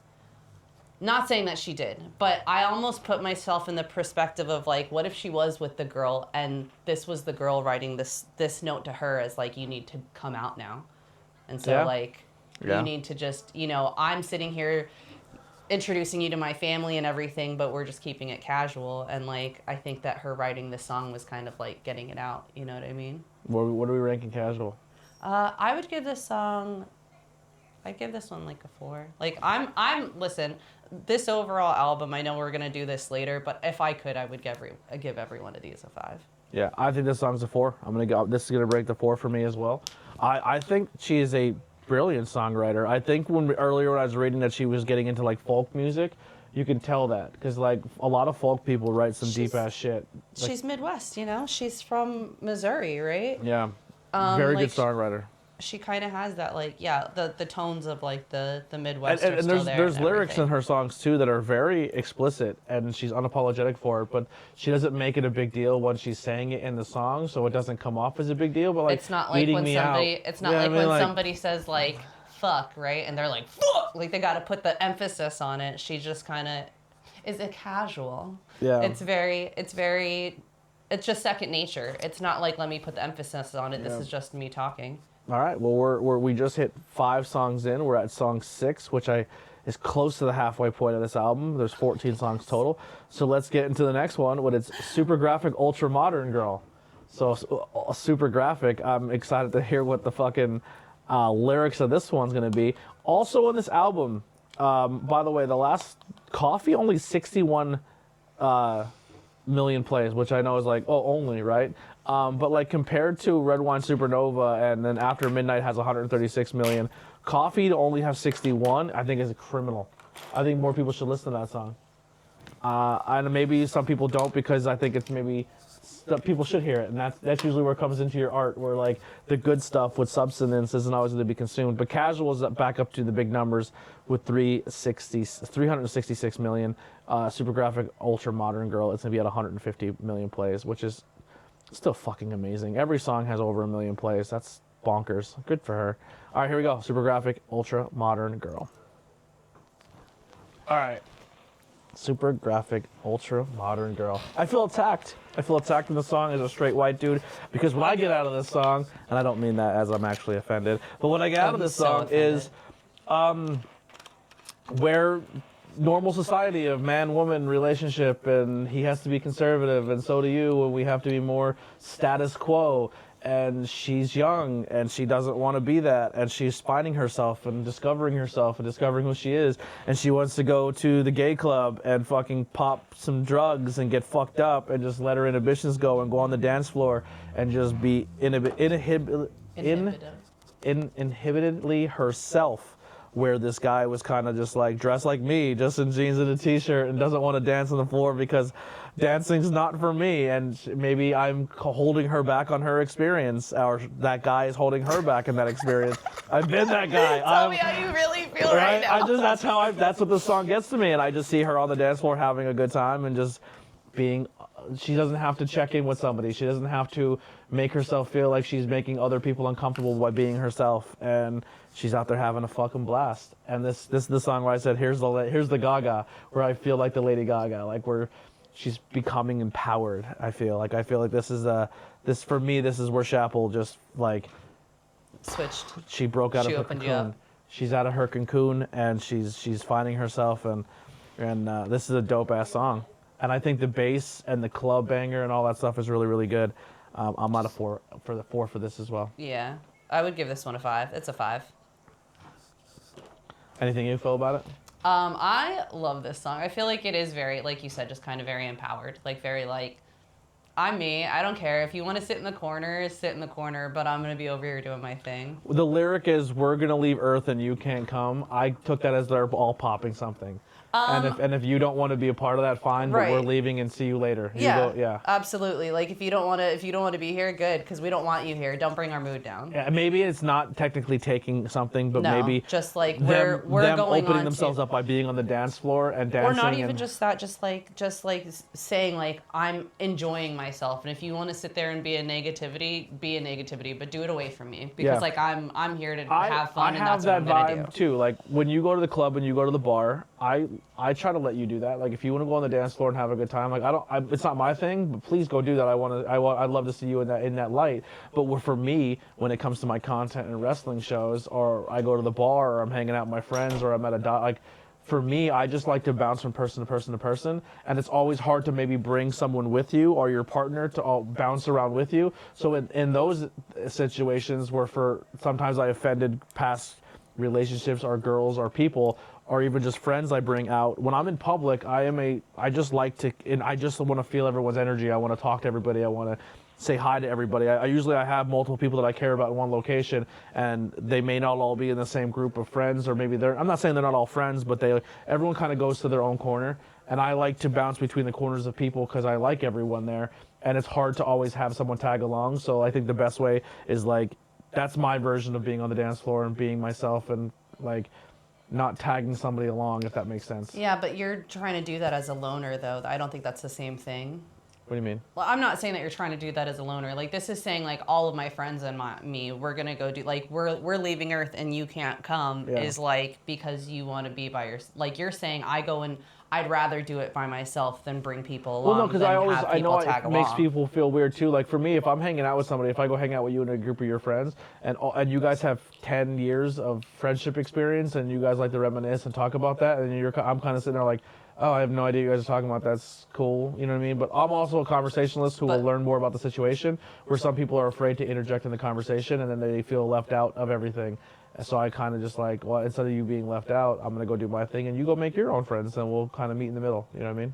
Not saying that she did, but I almost put myself in the perspective of like, what if she was with the girl and this was the girl writing this note to her as like, you need to come out now. And so you need to just, I'm sitting here introducing you to my family and everything, but we're just keeping it casual. And like, I think that her writing this song was kind of like getting it out. You know what I mean? What are we ranking casual? I would give this song, I'd give this one like a 4. Like listen, this overall album, I know we're going to do this later, but if I could, I would give every one of these a 5. Yeah, I think this song's a 4. This is going to break the 4 for me as well. I think she is a brilliant songwriter. I think earlier when I was reading that she was getting into like folk music, you can tell that because like a lot of folk people write some deep ass shit. Like, she's Midwest, She's from Missouri, right? Yeah, very good songwriter. She kind of has that, like, the tones of like the Midwest. And are still there's lyrics everything. in her songs too that are very explicit, and she's unapologetic for it. But she doesn't make it a big deal when she's saying it in the song, so it doesn't come off as a big deal. But like, it's not like when somebody says like fuck, right? And they're like fuck, like they got to put the emphasis on it. She just kind of is a casual. Yeah. It's just second nature. It's not like let me put the emphasis on it. Yeah. This is just me talking. All right. Well, we just hit 5 songs in. We're at song 6, which is close to the halfway point of this album. There's 14 songs total. So let's get into the next one. What it's Super Graphic Ultra Modern Girl. So super graphic. I'm excited to hear what the fucking lyrics of this one's gonna be. Also on this album, by the way, the last Coffee only 61 million plays, which I know is like only right. But like compared to Red Wine Supernova and then After Midnight has 136 million, Coffee to only have 61, I think is a criminal. I think more people should listen to that song. And maybe some people don't because I think it's maybe people should hear it, and that's usually where it comes into your art, where like the good stuff with substance isn't always going to be consumed. But Casual is back up to the big numbers with 366 million. Super Graphic Ultra Modern Girl, it's going to be at 150 million plays, which is still fucking amazing. Every song has over 1 million plays. That's bonkers. Good for her. All right, here we go. Super Graphic Ultra Modern Girl. All right. Super Graphic Ultra Modern Girl. I feel attacked. I feel attacked in the song as a straight white dude because when I get out of this song, and I don't mean that as I'm actually offended, but what I get out of this song is where normal society of man-woman relationship, and he has to be conservative, and so do you, and we have to be more status quo. and she's young and she doesn't want to be that, and she's finding herself and discovering who she is, and she wants to go to the gay club and fucking pop some drugs and get fucked up and just let her inhibitions go and go on the dance floor and just be inhibitedly herself, where this guy was kind of just like dressed like me, just in jeans and a t-shirt, and doesn't want to dance on the floor because dancing's not for me, and maybe I'm holding her back on her experience, or that guy is holding her back in that experience. I've been that guy. Tell me how you really feel right now. That's what the song gets to me, and I just see her on the dance floor having a good time and just being. She doesn't have to check in with somebody. She doesn't have to make herself feel like she's making other people uncomfortable by being herself, and she's out there having a fucking blast. And this is the song where I said, here's the Gaga, where I feel like the Lady Gaga, like where she's becoming empowered. I feel like this is for me. This is where Chappell just like switched. She broke out She of her opened you cocoon. up. She's out of her cocoon, and she's finding herself, and this is a dope ass song. And I think the bass and the club banger and all that stuff is really, really good. I'm out of 4 for this as well. Yeah, I would give this one a 5. It's a 5. Anything you feel about it? I love this song. I feel like it is very, like you said, just kind of very empowered. Like very like, I'm me. I don't care. If you want to sit in the corner, sit in the corner, but I'm going to be over here doing my thing. The lyric is, we're going to leave Earth and you can't come. I took that as they're all popping something. And if you don't want to be a part of that, fine, but we're leaving and see you later. Yeah, absolutely. Like if you don't want to be here, good, because we don't want you here. Don't bring our mood down. Yeah, maybe it's not technically taking something, but maybe just like them going opening on themselves up by being on the dance floor and dancing. Or not even just that, just like saying like, I'm enjoying myself, and if you want to sit there and be a negativity, but do it away from me, because like I'm here to have fun, and that's what I'm gonna do. I have that vibe too. Like when you go to the club and you go to the bar, I try to let you do that. Like if you want to go on the dance floor and have a good time, like it's not my thing, but please go do that. I'd love to see you in that light. But for me, when it comes to my content and wrestling shows, or I go to the bar, or I'm hanging out with my friends, or I'm at for me, I just like to bounce from person to person to person, and it's always hard to maybe bring someone with you or your partner to all bounce around with you. So in those situations where sometimes I offended past relationships or girls or people, or even just friends I bring out. When I'm in public, I just like to, and I just want to feel everyone's energy. I want to talk to everybody. I want to say hi to everybody. I usually have multiple people that I care about in one location, and they may not all be in the same group of friends, or maybe I'm not saying they're not all friends, but everyone kind of goes to their own corner, and I like to bounce between the corners of people because I like everyone there, and it's hard to always have someone tag along. So I think the best way is like, that's my version of being on the dance floor and being myself, and like not tagging somebody along, if that makes sense. Yeah, but you're trying to do that as a loner, though. I don't think that's the same thing. What do you mean? Well, I'm not saying that you're trying to do that as a loner. Like, this is saying, like, all of my friends and me, we're going to go do, like, we're leaving Earth and you can't come, is, like, because you want to be by yourself. Like, you're saying, I'd rather do it by myself than bring people along. Well, no, because I know it makes people feel weird too. Like for me, if I'm hanging out with somebody, if I go hang out with you and a group of your friends, and you guys have 10 years of friendship experience, and you guys like to reminisce and talk about that, and I'm kind of sitting there like, oh, I have no idea what you guys are talking about. That's cool, you know what I mean? But I'm also a conversationalist who will learn more about the situation, where some people are afraid to interject in the conversation, and then they feel left out of everything. So I kind of just like, well, instead of you being left out, I'm going to go do my thing, and you go make your own friends, and we'll kind of meet in the middle. You know what I mean?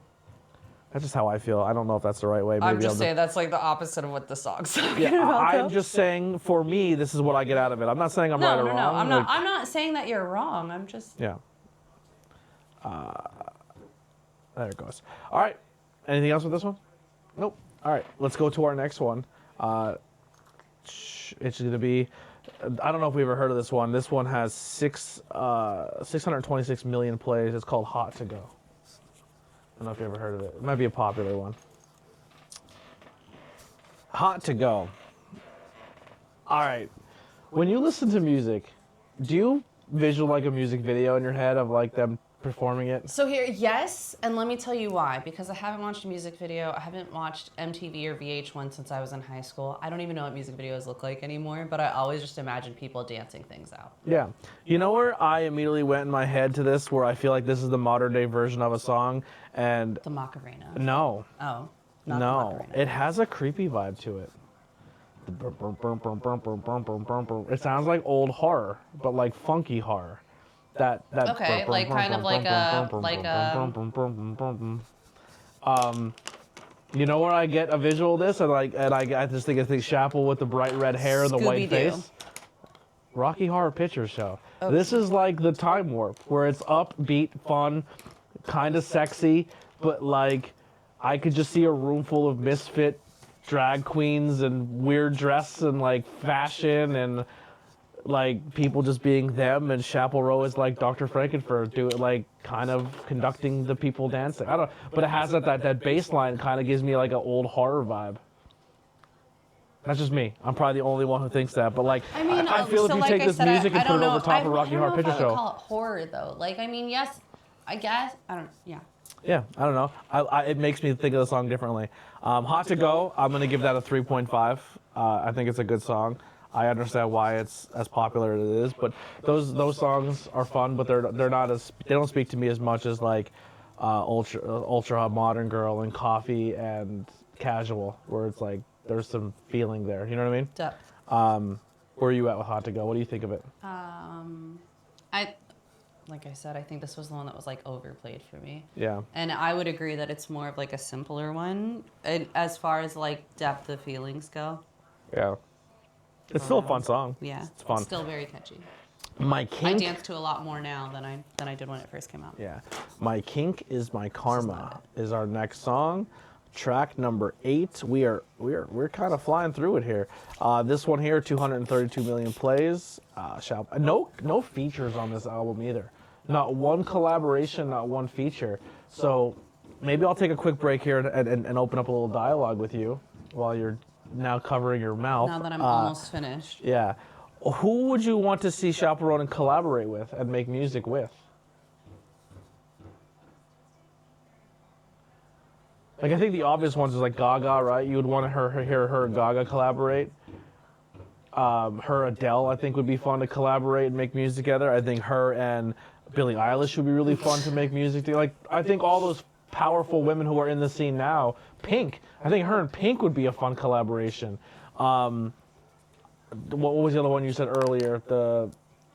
That's just how I feel. I don't know if that's the right way. Maybe I'm just saying that's like the opposite of what the song's talking about. I'm just saying, for me, this is what I get out of it. I'm not saying I'm right or wrong. No, I'm not. I'm not saying that you're wrong. I'm just. Yeah. There it goes. All right. Anything else with this one? Nope. All right. Let's go to our next one. It's going to be. I don't know if we've ever heard of this one. This one has 626 million plays. It's called Hot to Go. I don't know if you ever heard of it. It might be a popular one. Hot to Go. All right. When you listen to music, do you visualize like a music video in your head of like them performing it? So here, yes, and let me tell you why. Because I haven't watched a music video. I haven't watched MTV or VH1 since I was in high school. I don't even know what music videos look like anymore, but I always just imagine people dancing things out. Yeah. You know where I immediately went in my head to this, where I feel like this is the modern day version of a song, and... The Macarena. No. Oh. No. It has a creepy vibe to it. the brum, brum, brum, brum, brum, brum, brum, brum, brum, brum. It sounds like old horror, but like funky horror. That Okay, like kind of like you know where I get a visual of this, and I just think Chappell with the bright red hair and the white Scooby-Doo. face. Rocky Horror Picture Show. Okay. This is like the Time Warp, where it's upbeat, fun, kind of sexy, but like I could just see a room full of misfit drag queens and weird dress and like fashion and like people just being them, and Chappell Rowe is like Dr. Frankenfurter doing like kind of conducting the people dancing. I don't know, but it has that bass line kind of gives me like an old horror vibe. That's just me. I'm probably the only one who thinks that, but like I mean, I feel so if you like take I this said, music and I put it don't over know. top of Rocky Horror Picture I Show. would call it horror though. Like I mean, yes, I guess I don't. Yeah. Yeah, I don't know. It makes me think of the song differently. Hot to Go, I'm going to give that a 3.5. I think it's a good song. I understand why it's as popular as it is, but those songs are fun, but they're not as, they don't speak to me as much as like Ultra Modern Girl and Coffee and Casual, where it's like there's some feeling there. You know what I mean? Depth. Where are you at with Hot to Go? What do you think of it? Like I said, I think this was the one that was like overplayed for me. Yeah. And I would agree that it's more of like a simpler one, and as far as like depth of feelings go. Yeah. It's still a fun song. Yeah. It's fun. It's still very catchy. My kink. I dance to a lot more now than I did when it first came out. Yeah. My Kink is My Karma is our next song. Track number 8. We're kind of flying through it here. This one here, 232 million plays. No features on this album either. Not one collaboration, not one feature. So maybe I'll take a quick break here and open up a little dialogue with you while you're now covering your mouth. Now that I'm almost finished. Yeah. Who would you want to see Chappell Roan collaborate with and make music with? Like, I think the obvious ones is like Gaga, right? You would want to hear her and Gaga collaborate. Her Adele, I think, would be fun to collaborate and make music together. I think her and Billie Eilish would be really fun to make music together. Like, I think all those powerful women who are in the scene now, Pink, I think her and Pink would be a fun collaboration. What was the other one you said earlier? The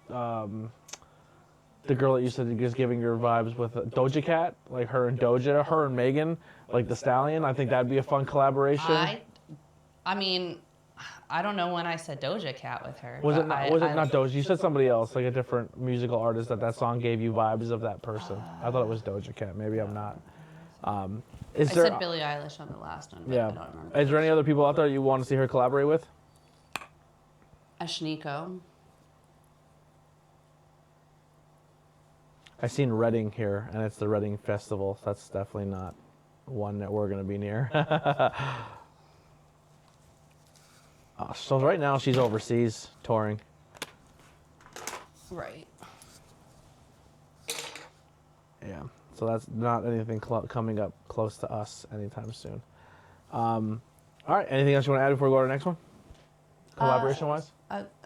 girl that you said is giving your vibes with Doja Cat, like her and Doja, her and Megan, like the Stallion. I think that'd be a fun collaboration. I mean, I don't know when I said Doja Cat with her. Was it not Doja? You said somebody else, like a different musical artist that song gave you vibes of that person. I thought it was Doja Cat. Maybe I'm not. I said Billie Eilish on the last one, but yeah. I don't remember. Is there any other people out there you want to see her collaborate with? Ashniko. I seen Reading here, and it's the Reading Festival. So that's definitely not one that we're going to be near. So right now she's overseas touring. Right. Yeah. So that's not anything coming up close to us anytime soon. All right. Anything else you want to add before we go to the next one? Collaboration-wise?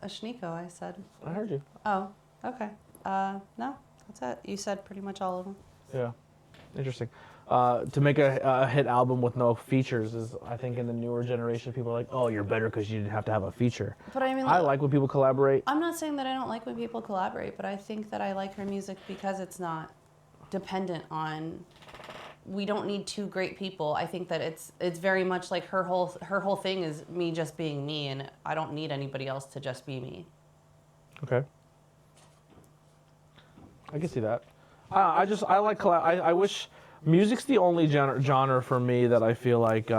Ashniko, I said. I heard you. Oh, okay. No, that's it. You said pretty much all of them. Yeah. Interesting. To make a hit album with no features is, I think, in the newer generation, people are like, oh, you're better because you didn't have to have a feature. But I mean, I like when people collaborate. I'm not saying that I don't like when people collaborate, but I think that I like her music because it's not dependent on. We don't need two great people. I think that it's very much like her whole thing is me just being me, and I don't need anybody else to just be me. Okay. I can see that. I like I wish music's the only genre for me that I feel like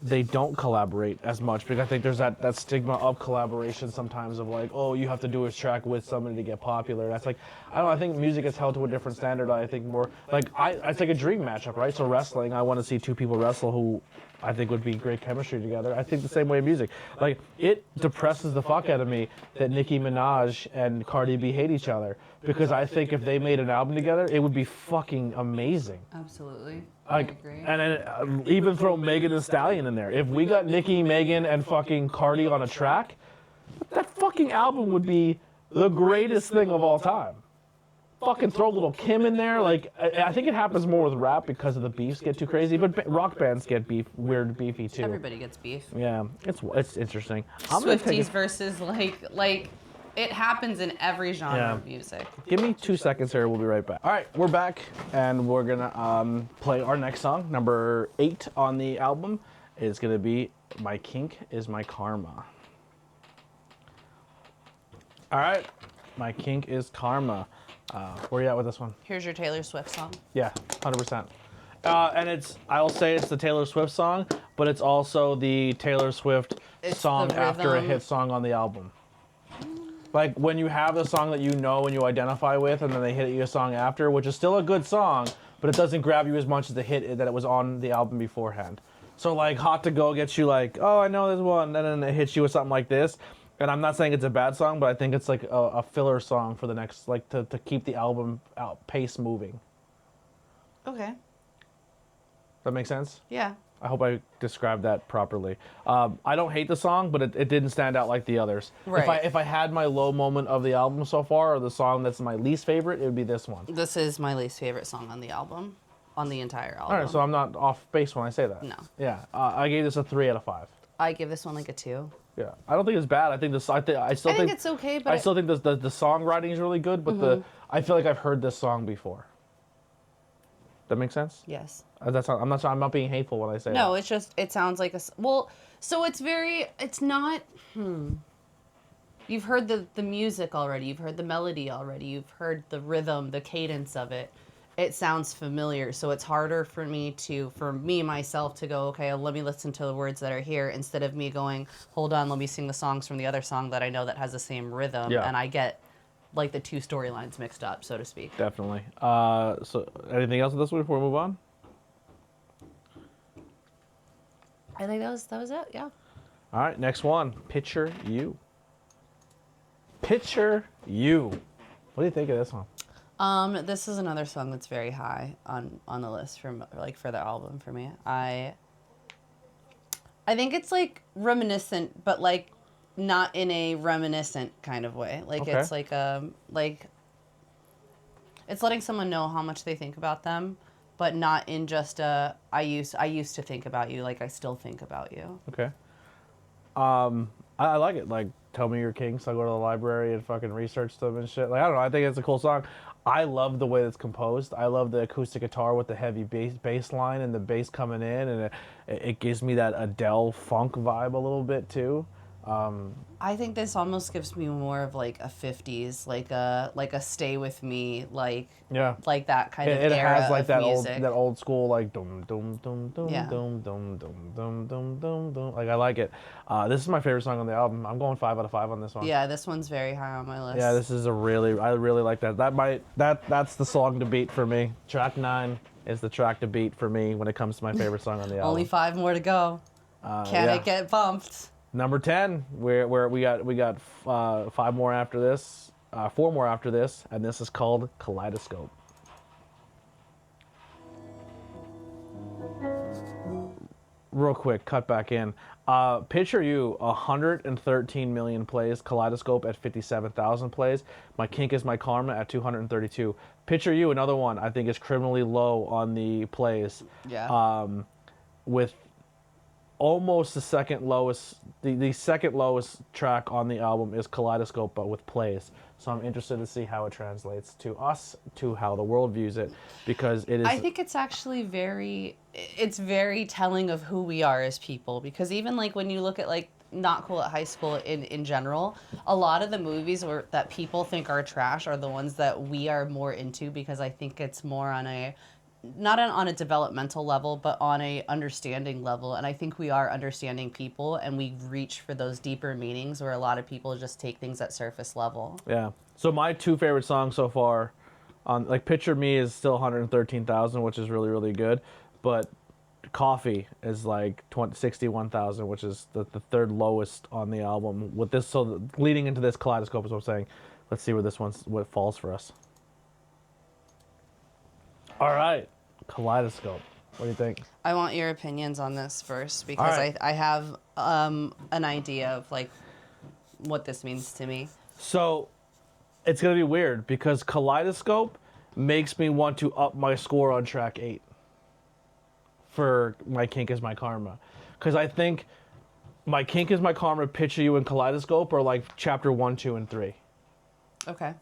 they don't collaborate as much, because I think there's that stigma of collaboration sometimes of like, oh, you have to do a track with somebody to get popular. That's like, I don't know, I think music is held to a different standard. I think more like it's like a dream matchup, right? So wrestling, I want to see two people wrestle who I think would be great chemistry together. I think the same way in music. Like, it depresses the fuck out of me that Nicki Minaj and Cardi B hate each other, because I think if they made an album together, it would be fucking amazing. Absolutely. Like, I agree. and then even throw Megan Thee Stallion in there. If we got Nicki, Megan, and fucking Cardi on a track, that fucking album would be the greatest thing of all time. fucking throw a little Kim in there. Like, I think it happens more with rap because of the beefs get too crazy, but rock bands get weird beefy too. Everybody gets beef. Yeah, it's interesting. Swifties versus like it happens in every genre of music. Give me 2 seconds here. We'll be right back. All right, we're back, and we're gonna play our next song. Number 8 on the album is gonna be "My Kink Is My Karma." All right, "My Kink Is Karma." Where are you at with this one? Here's your Taylor Swift song. Yeah, 100%. And I'll say it's the Taylor Swift song, but it's also the Taylor Swift song after a hit song on the album. Like when you have a song that you know and you identify with, and then they hit you a song after, which is still a good song, but it doesn't grab you as much as the hit that it was on the album beforehand. So like "Hot to Go" gets you like, oh, I know this one, and then it hits you with something like this. And I'm not saying it's a bad song, but I think it's like a filler song for the next, like to keep the album pace moving. Okay. That make sense? Yeah. I hope I described that properly. I don't hate the song, but it didn't stand out like the others. Right. If I had my low moment of the album so far, or the song that's my least favorite, it would be this one. This is my least favorite song on the album, on the entire album. All right, so I'm not off base when I say that. No. Yeah, I gave this a 3 out of 5. I give this one like a 2. Yeah, I don't think it's bad. I think I still think it's okay, but I still think the songwriting is really good. But I feel like I've heard this song before. That makes sense? Yes. I'm not being hateful when I say No, that. it's just, it sounds like so it's not, You've heard the music already, you've heard the melody already, you've heard the rhythm, the cadence of it. It sounds familiar, so it's harder for me myself to go, okay, let me listen to the words that are here, instead of me going, hold on, let me sing the songs from the other song that I know that has the same rhythm, and I get like the two storylines mixed up, so to speak. Definitely. So anything else with this one before we move on? I think that was it, yeah. All right, next one. Picture You. Picture You. What do you think of this one? This is another song that's very high on the list for the album for me. I think it's like reminiscent, but like not in a reminiscent kind of way. Like Okay. it's like it's letting someone know how much they think about them, but not in just a I used to think about you, like I still think about you. Okay. I like it. Like, tell me your kinks. I'll go to the library and fucking research them and shit. Like, I don't know. I think it's a cool song. I love the way it's composed. I love the acoustic guitar with the heavy bass line and the bass coming in, and it gives me that Adele funk vibe a little bit too. I think this almost gives me more of like a 50s, like a Stay With Me, like that kind of it era has like of that music. old school like dum dum dum dum Yeah. dum dum dum dum dum dum dum. Like, I like it. This is my favorite song on the album. I'm going 5 out of 5 on this one. Yeah, this one's very high on my list. Yeah, this is I really like that. That's the song to beat for me. Track 9 is the track to beat for me when it comes to my favorite song on the album. Only 5 more to go. Can it get bumped? Number 10, where we got 5 more after this, 4 more after this, and this is called Kaleidoscope. Real quick, cut back in. Picture You, 113 million plays. Kaleidoscope at 57,000 plays. My Kink Is My Karma at 232. Picture You, another one I think is criminally low on the plays. Yeah. With almost the second lowest, the second lowest track on the album is Kaleidoscope, but with plays. So I'm interested to see how it translates to us, to how the world views it, because it is. I think it's actually it's very telling of who we are as people, because even like when you look at like Not Cool at High School in general, a lot of the movies that people think are trash are the ones that we are more into, because I think it's more on not on a developmental level, but on a understanding level. And I think we are understanding people, and we reach for those deeper meanings where a lot of people just take things at surface level. Yeah. So my 2 favorite songs so far, like Picture Me is still 113,000, which is really, really good. But Coffee is like 61,000, which is the third lowest on the album. With this, so leading into this, Kaleidoscope is what I'm saying. Let's see where what falls for us. All right. Kaleidoscope. What do you think? I want your opinions on this first, because right. I have an idea of like what this means to me. So It's gonna be weird because Kaleidoscope makes me want to up my score on track 8 for My Kink Is My Karma, because I think My Kink Is My Karma, Picture You, and Kaleidoscope are like chapter 1, 2, and 3. Okay.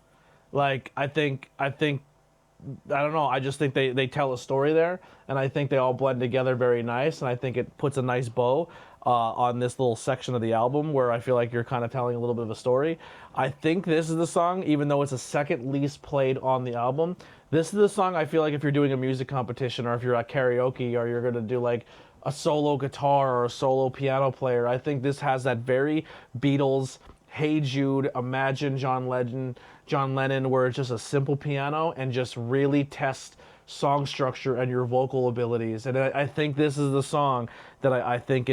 Like I think I don't know. I just think they tell a story there, and I think they all blend together very nice, and I think it puts a nice bow on this little section of the album where I feel like you're kind of telling a little bit of a story. I think this is the song, even though it's the second least played on the album, this is the song I feel like if you're doing a music competition or if you're at karaoke or you're going to do like a solo guitar or a solo piano player, I think this has that very Beatles, Hey Jude, Imagine John Lennon, where it's just a simple piano and just really test song structure and your vocal abilities. And I think this is the song that I think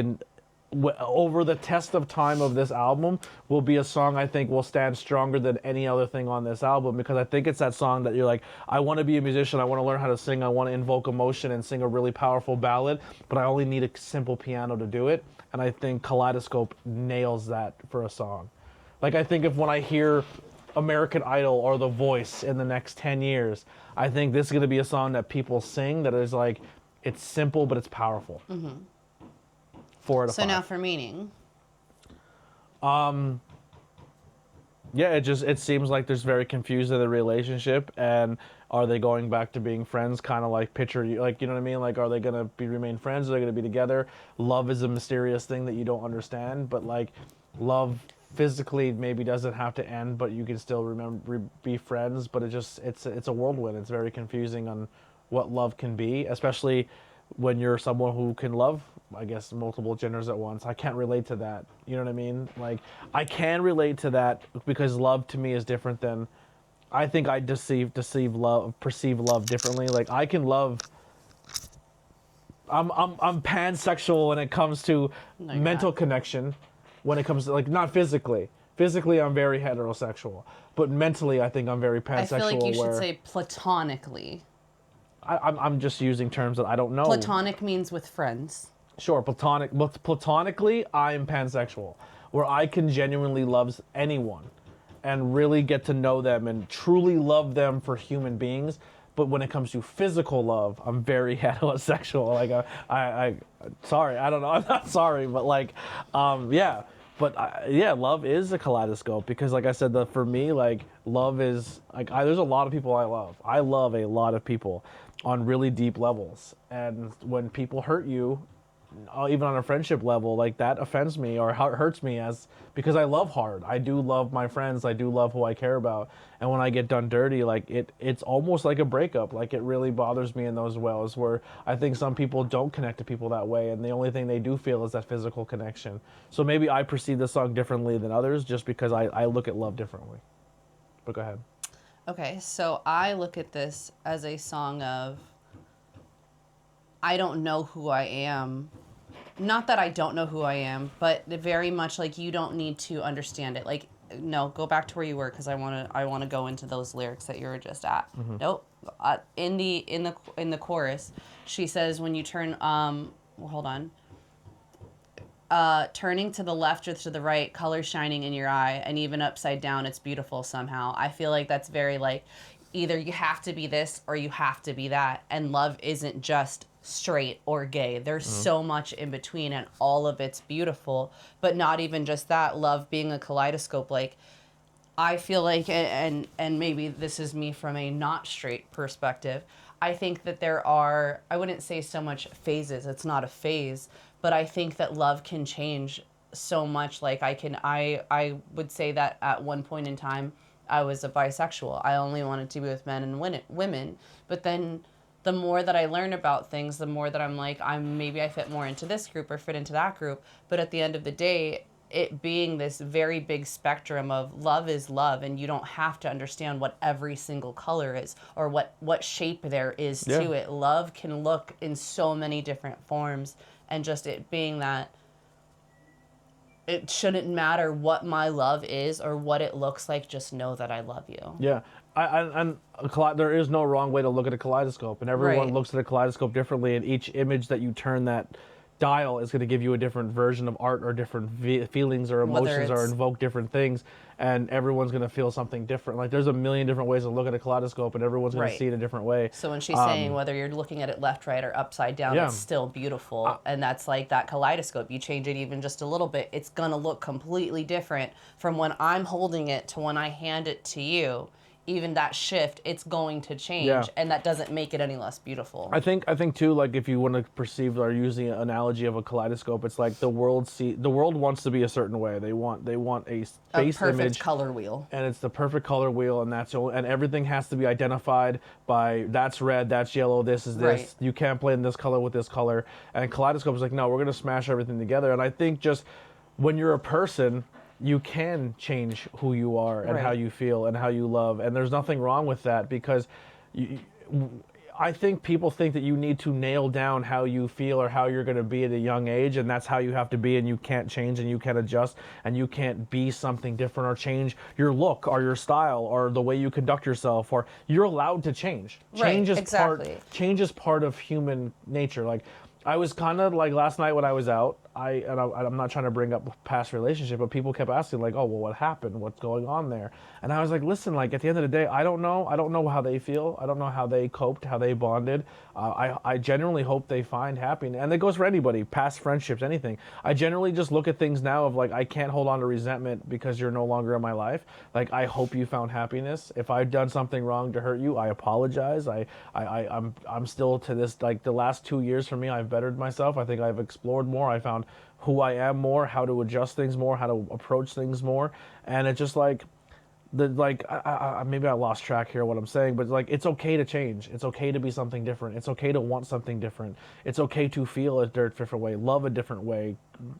over the test of time of this album will be a song I think will stand stronger than any other thing on this album, because I think it's that song that you're like, I want to be a musician, I want to learn how to sing, I want to invoke emotion and sing a really powerful ballad, but I only need a simple piano to do it. And I think Kaleidoscope nails that for a song. Like, I think if when I hear American Idol or The Voice in the next 10 years, I think this is going to be a song that people sing that is like, it's simple, but it's powerful. 4 out of 5. So now for meaning. Yeah, it seems like there's very confused in the relationship, and are they going back to being friends? Kind of like picture, like, you know what I mean? Like, are they going to remain friends? Are they going to be together? Love is a mysterious thing that you don't understand, but like, love physically maybe doesn't have to end, but you can still be friends. But it's a whirlwind. It's very confusing on what love can be, especially when you're someone who can love, I guess, multiple genders at once. I can't relate to that. You know what I mean? Like, I can relate to that because love to me is different than, I think I perceive love differently. Like, I can love, I'm pansexual when it comes to mental connection. When it comes to, like, not physically. Physically, I'm very heterosexual. But mentally, I think I'm very pansexual. I feel like you should say platonically. I'm just using terms that I don't know. Platonic means with friends. Sure, platonic. But platonically, I'm pansexual. Where I can genuinely love anyone and really get to know them and truly love them for human beings. But when it comes to physical love, I'm very heterosexual. Like, sorry, I don't know. I'm not sorry, but like, yeah. But yeah, love is a kaleidoscope because, like I said, for me, like, love is like, there's a lot of people I love. I love a lot of people on really deep levels, and when people hurt you, even on a friendship level, like, that offends me or hurts me because I love hard. I do love my friends. I do love who I care about. And when I get done dirty, like, it's almost like a breakup. Like, it really bothers me in those ways where I think some people don't connect to people that way, and the only thing they do feel is that physical connection. So maybe I perceive this song differently than others just because I look at love differently. But go ahead. Okay, so I look at this as a song of, I don't know who I am. Not that I don't know who I am, but very much like, you don't need to understand it. Like, no, go back to where you were, because I want to go into those lyrics that you were just at. Nope. In the chorus, she says, when you turn hold on. Turning to the left or to the right, color shining in your eye, and even upside down, it's beautiful somehow. I feel like that's very like, either you have to be this or you have to be that, and love isn't just straight or gay. There's so much in between, and all of it's beautiful. But not even just that, love being a kaleidoscope. Like, I feel like, and maybe this is me from a not straight perspective, I think that there are, I wouldn't say so much phases, it's not a phase, but I think that love can change so much. Like, I would say that at one point in time, I was a bisexual. I only wanted to be with men and women. But then the more that I learn about things, the more that I'm like, maybe I fit more into this group or fit into that group. But at the end of the day, it being this very big spectrum of love is love, and you don't have to understand what every single color is or what shape there is to it. Love can look in so many different forms, and just it being that it shouldn't matter what my love is or what it looks like, just know that I love you. Yeah. There is no wrong way to look at a kaleidoscope, and everyone looks at a kaleidoscope differently, and each image that you turn that style is going to give you a different version of art or different feelings or Whether emotions or it's- invoke different things, and everyone's going to feel something different. Like there's a million different ways to look at a kaleidoscope, and everyone's going to Right. see it a different way. So when she's saying whether you're looking at it left, right, or upside down, Yeah. it's still beautiful. And that's like that kaleidoscope. You change it even just a little bit, it's going to look completely different from when I'm holding it to when I hand it to you. Even that shift, it's going to change, Yeah. and that doesn't make it any less beautiful. I think too, like if you want to perceive or use the analogy of a kaleidoscope, it's like the world wants to be a certain way. They want a A space perfect image, color wheel. and it's the perfect color wheel, and and everything has to be identified by that's red, that's yellow, this is this. Right. You can't blend this color with this color. And kaleidoscope is like, no, we're gonna smash everything together. And I think just when you're a person, you can change who you are and Right. how you feel and how you love, and there's nothing wrong with that because I think people think that you need to nail down how you feel or how you're going to be at a young age, and that's how you have to be, and you can't change and you can't adjust and you can't be something different or change your look or your style or the way you conduct yourself, or you're allowed to change. Right, Change is exactly. change is part of human nature. Like I was kind of like last night when I was out, I'm not trying to bring up past relationship, but people kept asking like, oh, well, what happened? What's going on there? And I was like, listen, like at the end of the day, I don't know how they feel. I don't know how they coped, how they bonded. I genuinely hope they find happiness. And it goes for anybody, past friendships, anything. I generally just look at things now of like, I can't hold on to resentment because you're no longer in my life. Like, I hope you found happiness. If I've done something wrong to hurt you, I apologize. I'm still to this, like the last 2 years for me, I've bettered myself. I think I've explored more. I found who I am more, how to adjust things more, how to approach things more. And it's just like, maybe I lost track here what I'm saying, but like it's okay to change. It's okay to be something different. It's okay to want something different. It's okay to feel a different way, love a different way,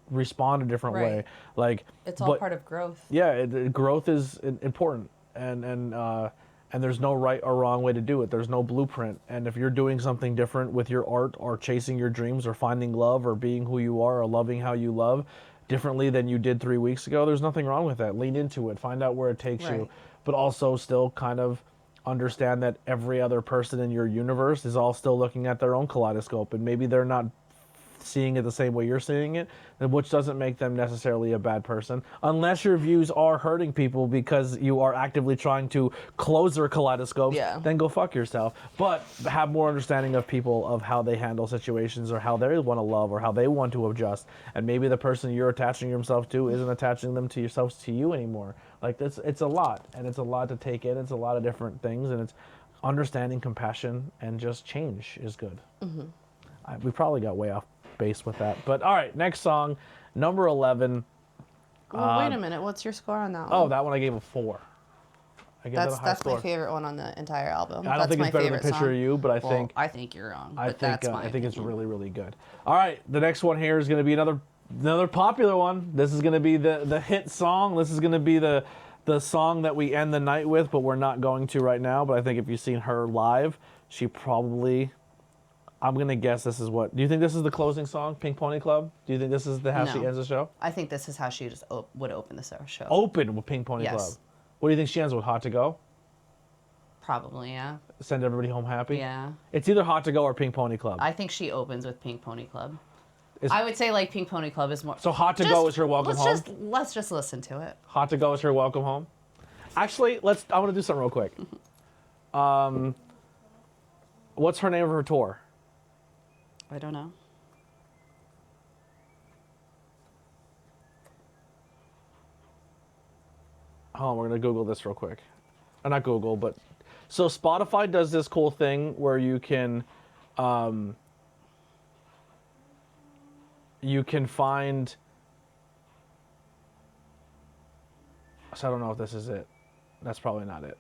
respond a different Right. way. Like It's all part of growth. yeah, growth is important, and there's no right or wrong way to do it. There's no blueprint. And if you're doing something different with your art or chasing your dreams or finding love or being who you are or loving how you love differently than you did 3 weeks ago, there's nothing wrong with that. Lean into it. Find out where it takes you. Right. But also still kind of understand that every other person in your universe is all still looking at their own kaleidoscope, and maybe they're not seeing it the same way you're seeing it, which doesn't make them necessarily a bad person, unless your views are hurting people because you are actively trying to close their kaleidoscopes. Yeah. Then go fuck yourself. But have more understanding of people, of how they handle situations or how they want to love or how they want to adjust. And maybe the person you're attaching yourself to isn't attaching them to yourselves to you anymore. Like it's a lot, and it's a lot to take in. It's a lot of different things, and it's understanding, compassion, and just change is good. We probably got way off base with that, but all right, next song, number 11. Well, wait a minute. What's your score on that one? Oh, that one I gave a 4. I gave it a high That's score. my favorite one on the entire album. I don't That's think my it's better than favorite Picture of song. You, but Well, I think you're wrong. But that's my I think it's opinion. really, really good. All right, the next one here is going to be another popular one. This is going to be the hit song. This is going to be the song that we end the night with, but we're not going to right now. But I think if you've seen her live, she probably, I'm going to guess this is what. Do you think this is the closing song, Pink Pony Club? Do you think this is how she No. ends the show? I think this is how she just would open the show. Open with Pink Pony Yes. Club. What do you think she ends with? Hot to Go? Probably, yeah. Send everybody home happy? Yeah. It's either Hot to Go or Pink Pony Club. I think she opens with Pink Pony Club. Is- I would say like Pink Pony Club is more. So Hot to Go is her welcome home? Let's just listen to it. Hot to Go is her welcome home. Actually, I want to do something real quick. What's her name of her tour? I don't know. Hold on, we're gonna Google this real quick. Not Google, but so Spotify does this cool thing where you can find. So I don't know if this is it. That's probably not it.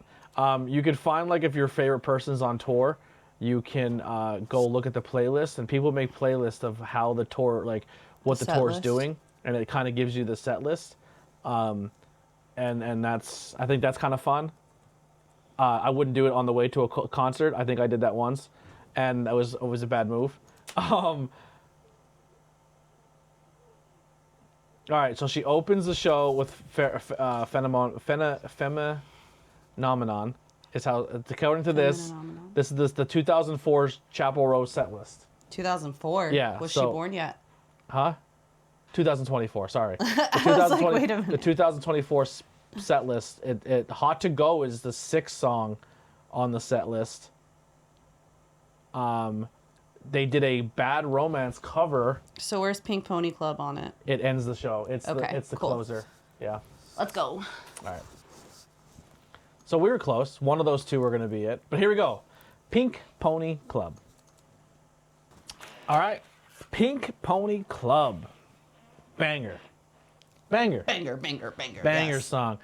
You can find, like, if your favorite person's on tour, you can go look at the playlist, and people make playlists of how the tour, like what the Set tour's list. doing, and it kind of gives you the set list. And I think that's kind of fun. I wouldn't do it on the way to a concert. I think I did that once, and it was a bad move. All right, so she opens the show with Phenomenon. Is how, according to this, Phenomenon. this is the 2004 Chappell Row set list. 2004. Yeah, Was so- she born yet? Huh? 2024. Sorry. The I was like, wait a minute. The 2024 set list. Hot to Go is the 6th song on the set list. They did a Bad Romance cover. So where's Pink Pony Club on it? It ends the show. It's Okay, the cool. closer. Yeah. Let's go. All right. So we were close. One of those two were going to be it. But here we go. Pink Pony Club. All right. Pink Pony Club. Banger. Banger. Banger, banger, banger. Banger yes. song.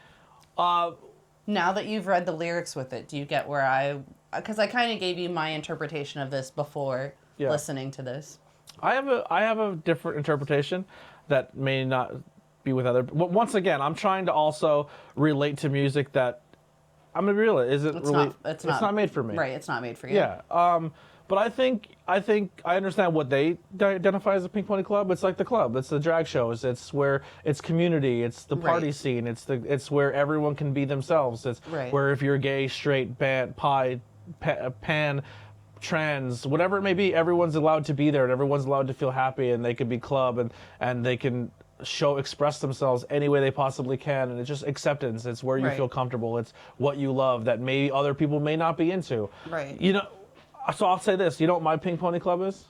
Now that you've read the lyrics with it, do you get where because I kind of gave you my interpretation of this before listening to this. I have a different interpretation that may not be with other. But once again, I'm trying to also relate to music that I'm gonna be real. It's not made for me. Right. It's not made for you. Yeah. But I think I understand what they identify as a Pink Pony Club. It's like the club. It's the drag shows. It's where it's community. It's the party scene. It's where everyone can be themselves. It's where if you're gay, straight, pan, trans, whatever it may be, everyone's allowed to be there and everyone's allowed to feel happy and they can be club and they can express themselves any way they possibly can, and it's just acceptance. It's where you feel comfortable. It's what you love that maybe other people may not be into. Right. You know. So I'll say this. You know what my Pink Pony Club is?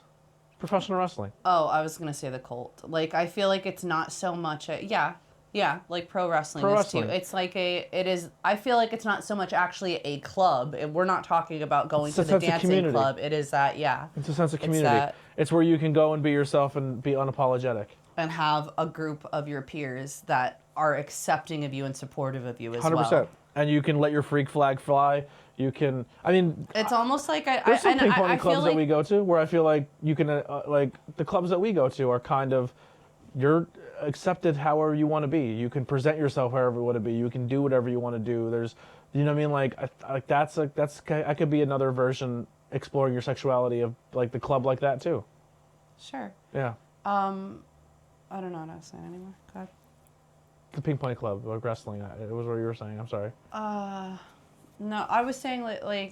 Professional wrestling. Oh, I was going to say the cult. Like, I feel like it's not so much like pro wrestling is too. It's like I feel like it's not so much actually a club. We're not talking about going to the dancing club. It is that, It's a sense of community. It's where you can go and be yourself and be unapologetic. And have a group of your peers that are accepting of you and supportive of you as 100%. Well. And you can let your freak flag fly. You can, it's almost like there's some Pink Pony clubs that we go to where I feel like you can, like the clubs that we go to are kind of, you're accepted however you want to be. You can present yourself however you want to be. You can do whatever you want to do. There's, you know what I mean? Like that could be another version exploring your sexuality of like the club like that too. Sure. Yeah. I don't know what I was saying anymore. Go ahead. The Pink Pony Club, like wrestling. It was what you were saying. I'm sorry. No, I was saying I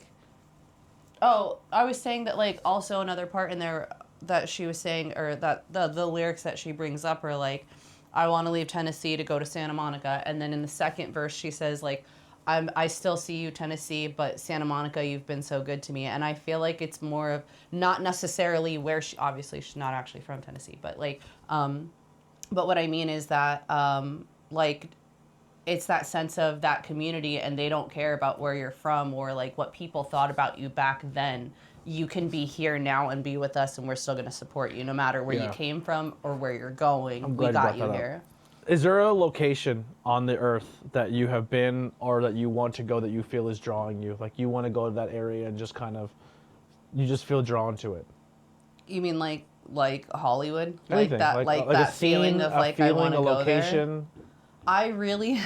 was saying that like also another part in there that she was saying, or that the lyrics that she brings up are like, I want to leave Tennessee to go to Santa Monica, and then in the second verse she says like, I still see you Tennessee, but Santa Monica, you've been so good to me. And I feel like it's more of not necessarily where obviously she's not actually from Tennessee, but like, but what I mean is that like, it's that sense of that community and they don't care about where you're from or like what people thought about you back then. You can be here now and be with us and we're still going to support you no matter where you came from or where you're going. We got you here. Is there a location on the earth that you have been or that you want to go that you feel is drawing you? Like you want to go to that area and just kind of, you just feel drawn to it? You mean like Hollywood? Anything. Like that scene, feeling of like I want to go location. There? I really,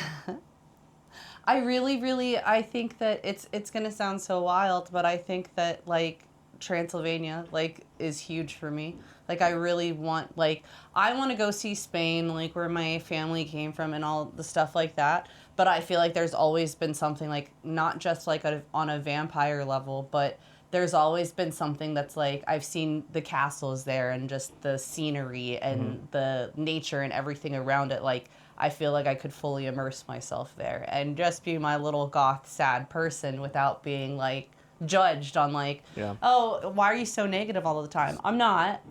I think that it's gonna sound so wild, but I think that like Transylvania like is huge for me. Like I really want, like I want to go see Spain, like where my family came from and all the stuff like that. But I feel like there's always been something like not just like on a vampire level, but there's always been something that's like I've seen the castles there and just the scenery and the nature and everything around it. Like I feel like I could fully immerse myself there and just be my little goth sad person without being like judged on like, oh, why are you so negative all the time? I'm not.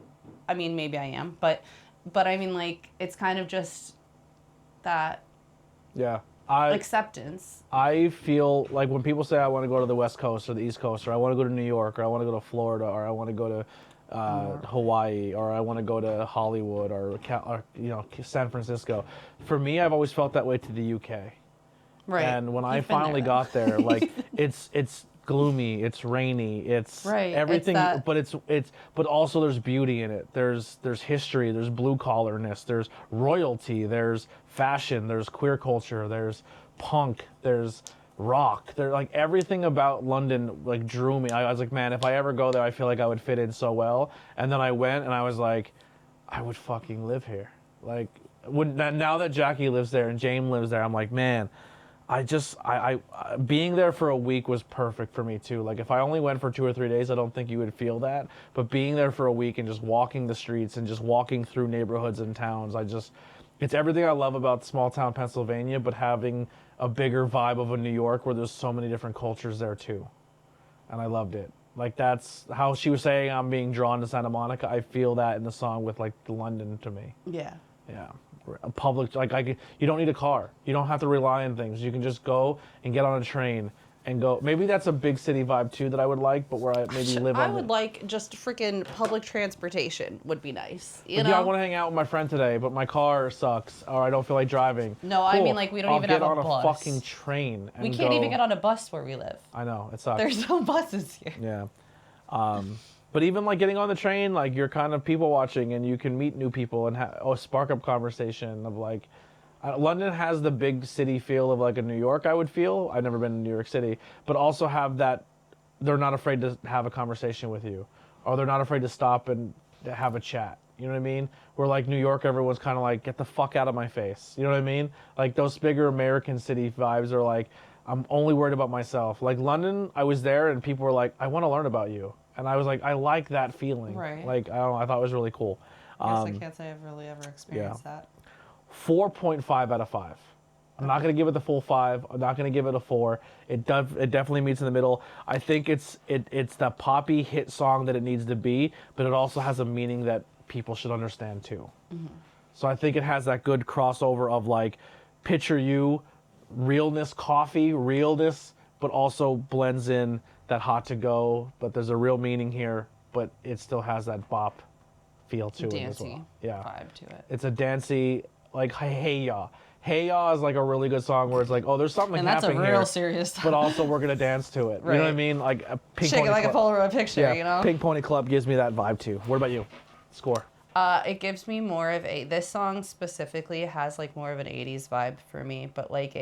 I mean, maybe I am, but I mean like it's kind of just that acceptance. I feel like when people say I want to go to the West Coast or the East Coast or I want to go to New York or I want to go to Florida or I want to go to Hawaii or I want to go to Hollywood or San Francisco. For me, I've always felt that way to the UK. Right. And when I finally got there, like it's gloomy, it's rainy, it's everything, but also there's beauty in it. There's history, there's blue collarness, there's royalty, there's fashion, there's queer culture, there's punk, there's rock. There, like everything about London like drew me. I was like, man, if I ever go there, I feel like I would fit in so well. And then I went and I was like, I would fucking live here. Like now that Jackie lives there and James lives there, I'm like, man, Being there for a week was perfect for me too. Like if I only went for 2 or 3 days, I don't think you would feel that. But being there for a week and just walking the streets and just walking through neighborhoods and towns, it's everything I love about small town Pennsylvania, but having a bigger vibe of a New York where there's so many different cultures there too. And I loved it. Like that's how she was saying I'm being drawn to Santa Monica. I feel that in the song with like the London to me. Yeah. Yeah. A public, you don't need a car. You don't have to rely on things. You can just go and get on a train and go. Maybe that's a big city vibe too that I would like, but where I maybe live on. I would like just freaking public transportation would be nice. You know? Yeah, I want to hang out with my friend today, but my car sucks, or I don't feel like driving. No, I mean like we don't even have a bus. I'll get on a fucking train. We can't even get on a bus where we live. I know, it sucks. There's no buses here. Yeah. But even like getting on the train, like you're kind of people watching and you can meet new people and spark up conversation of like, London has the big city feel of like a New York, I would feel. I've never been in New York City, but also have that, they're not afraid to have a conversation with you, or they're not afraid to stop and have a chat. You know what I mean? Where like New York, everyone's kind of like, get the fuck out of my face. You know what I mean? Like those bigger American city vibes are like, I'm only worried about myself. Like London, I was there and people were like, I want to learn about you. And I was like, I like that feeling. Right. Like, I don't know, I thought it was really cool. I guess I can't say I've really ever experienced that. 4.5 out of 5. I'm not going to give it the full 5. I'm not going to give it a 4. It definitely meets in the middle. I think it's the poppy hit song that it needs to be, but it also has a meaning that people should understand too. Mm-hmm. So I think it has that good crossover of like, picture you, realness, coffee, realness, but also blends in that hot to go, but there's a real meaning here, but it still has that bop feel to it as well. Yeah. Vibe to it. It's a dancey, like Hey Ya. Hey Ya is like a really good song where it's like, oh, there's something happening here. And that's a real serious song. But also we're gonna dance to it. Right. You know what I mean? Like a Pink Shake Pony it like Club. a Polaroid picture, Yeah, you know? Pink Pony Club gives me that vibe too. What about you? Score. It gives me more of this song specifically has like more of an 80s vibe for me, but like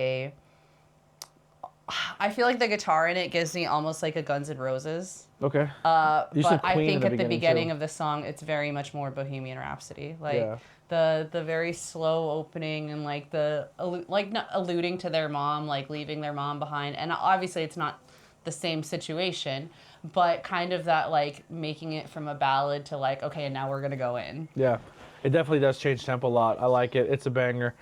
I feel like the guitar in it gives me almost like a Guns N' Roses. Okay. But I think at the beginning of the song, it's very much more Bohemian Rhapsody. Like the very slow opening and like not alluding to their mom, like leaving their mom behind. And obviously it's not the same situation, but kind of that like making it from a ballad to like, okay, and now we're going to go in. Yeah, it definitely does change tempo a lot. I like it. It's a banger.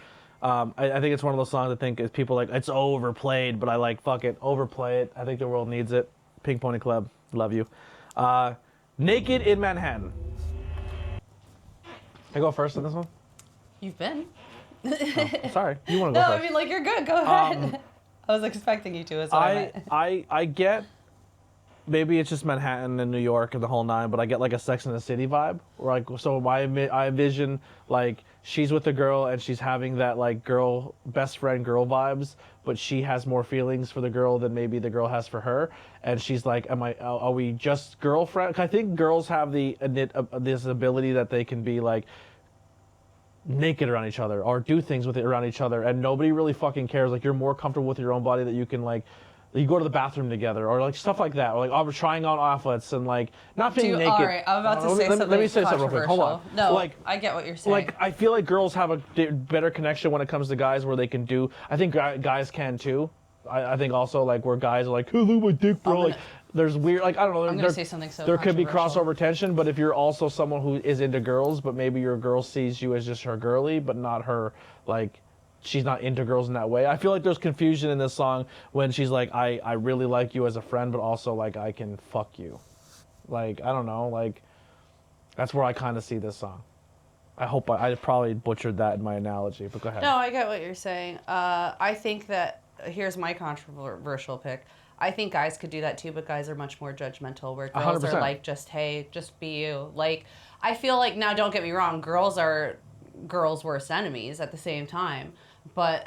I think it's one of those songs I think is people like, it's overplayed, but I like, fuck it, overplay it. I think the world needs it. Pink Pony Club, love you. Naked in Manhattan. Can I go first on this one? You've been. Oh, sorry, you want to go No, first. I mean, like, you're good, go ahead. I was expecting you to, is what I meant. I get, maybe it's just Manhattan and New York and the whole nine, but I get like a Sex and the City vibe. Where like, so I envision like she's with a girl and she's having that like girl, best friend girl vibes, but she has more feelings for the girl than maybe the girl has for her. And she's like, are we just girlfriend? I think girls have this ability that they can be like naked around each other or do things with it around each other, and nobody really fucking cares. Like you're more comfortable with your own body that you can like, you go to the bathroom together or like stuff like that, or like I'm trying on outfits and like not being naked. All right, I'm about to say something. Let me say something real quick. Hold on. No, like, I get what you're saying. Like I feel like girls have a better connection when it comes to guys, where they can do. I think guys can too. I think also like where guys are like, oh, look at my dick, bro. Like there's weird, like I don't know. I'm gonna say something so there could be controversial. crossover tension, but if you're also someone who is into girls, but maybe your girl sees you as just her girly, but not her like. She's not into girls in that way. I feel like there's confusion in this song when she's like, I really like you as a friend, but also like I can fuck you. Like, I don't know, like that's where I kind of see this song. I hope I probably butchered that in my analogy, but go ahead. No, I get what you're saying. I think that, here's my controversial pick. I think guys could do that too, but guys are much more judgmental, where girls 100%. are like, just, hey, just be you. Like, I feel like, now don't get me wrong, girls are girls' worst enemies at the same time. But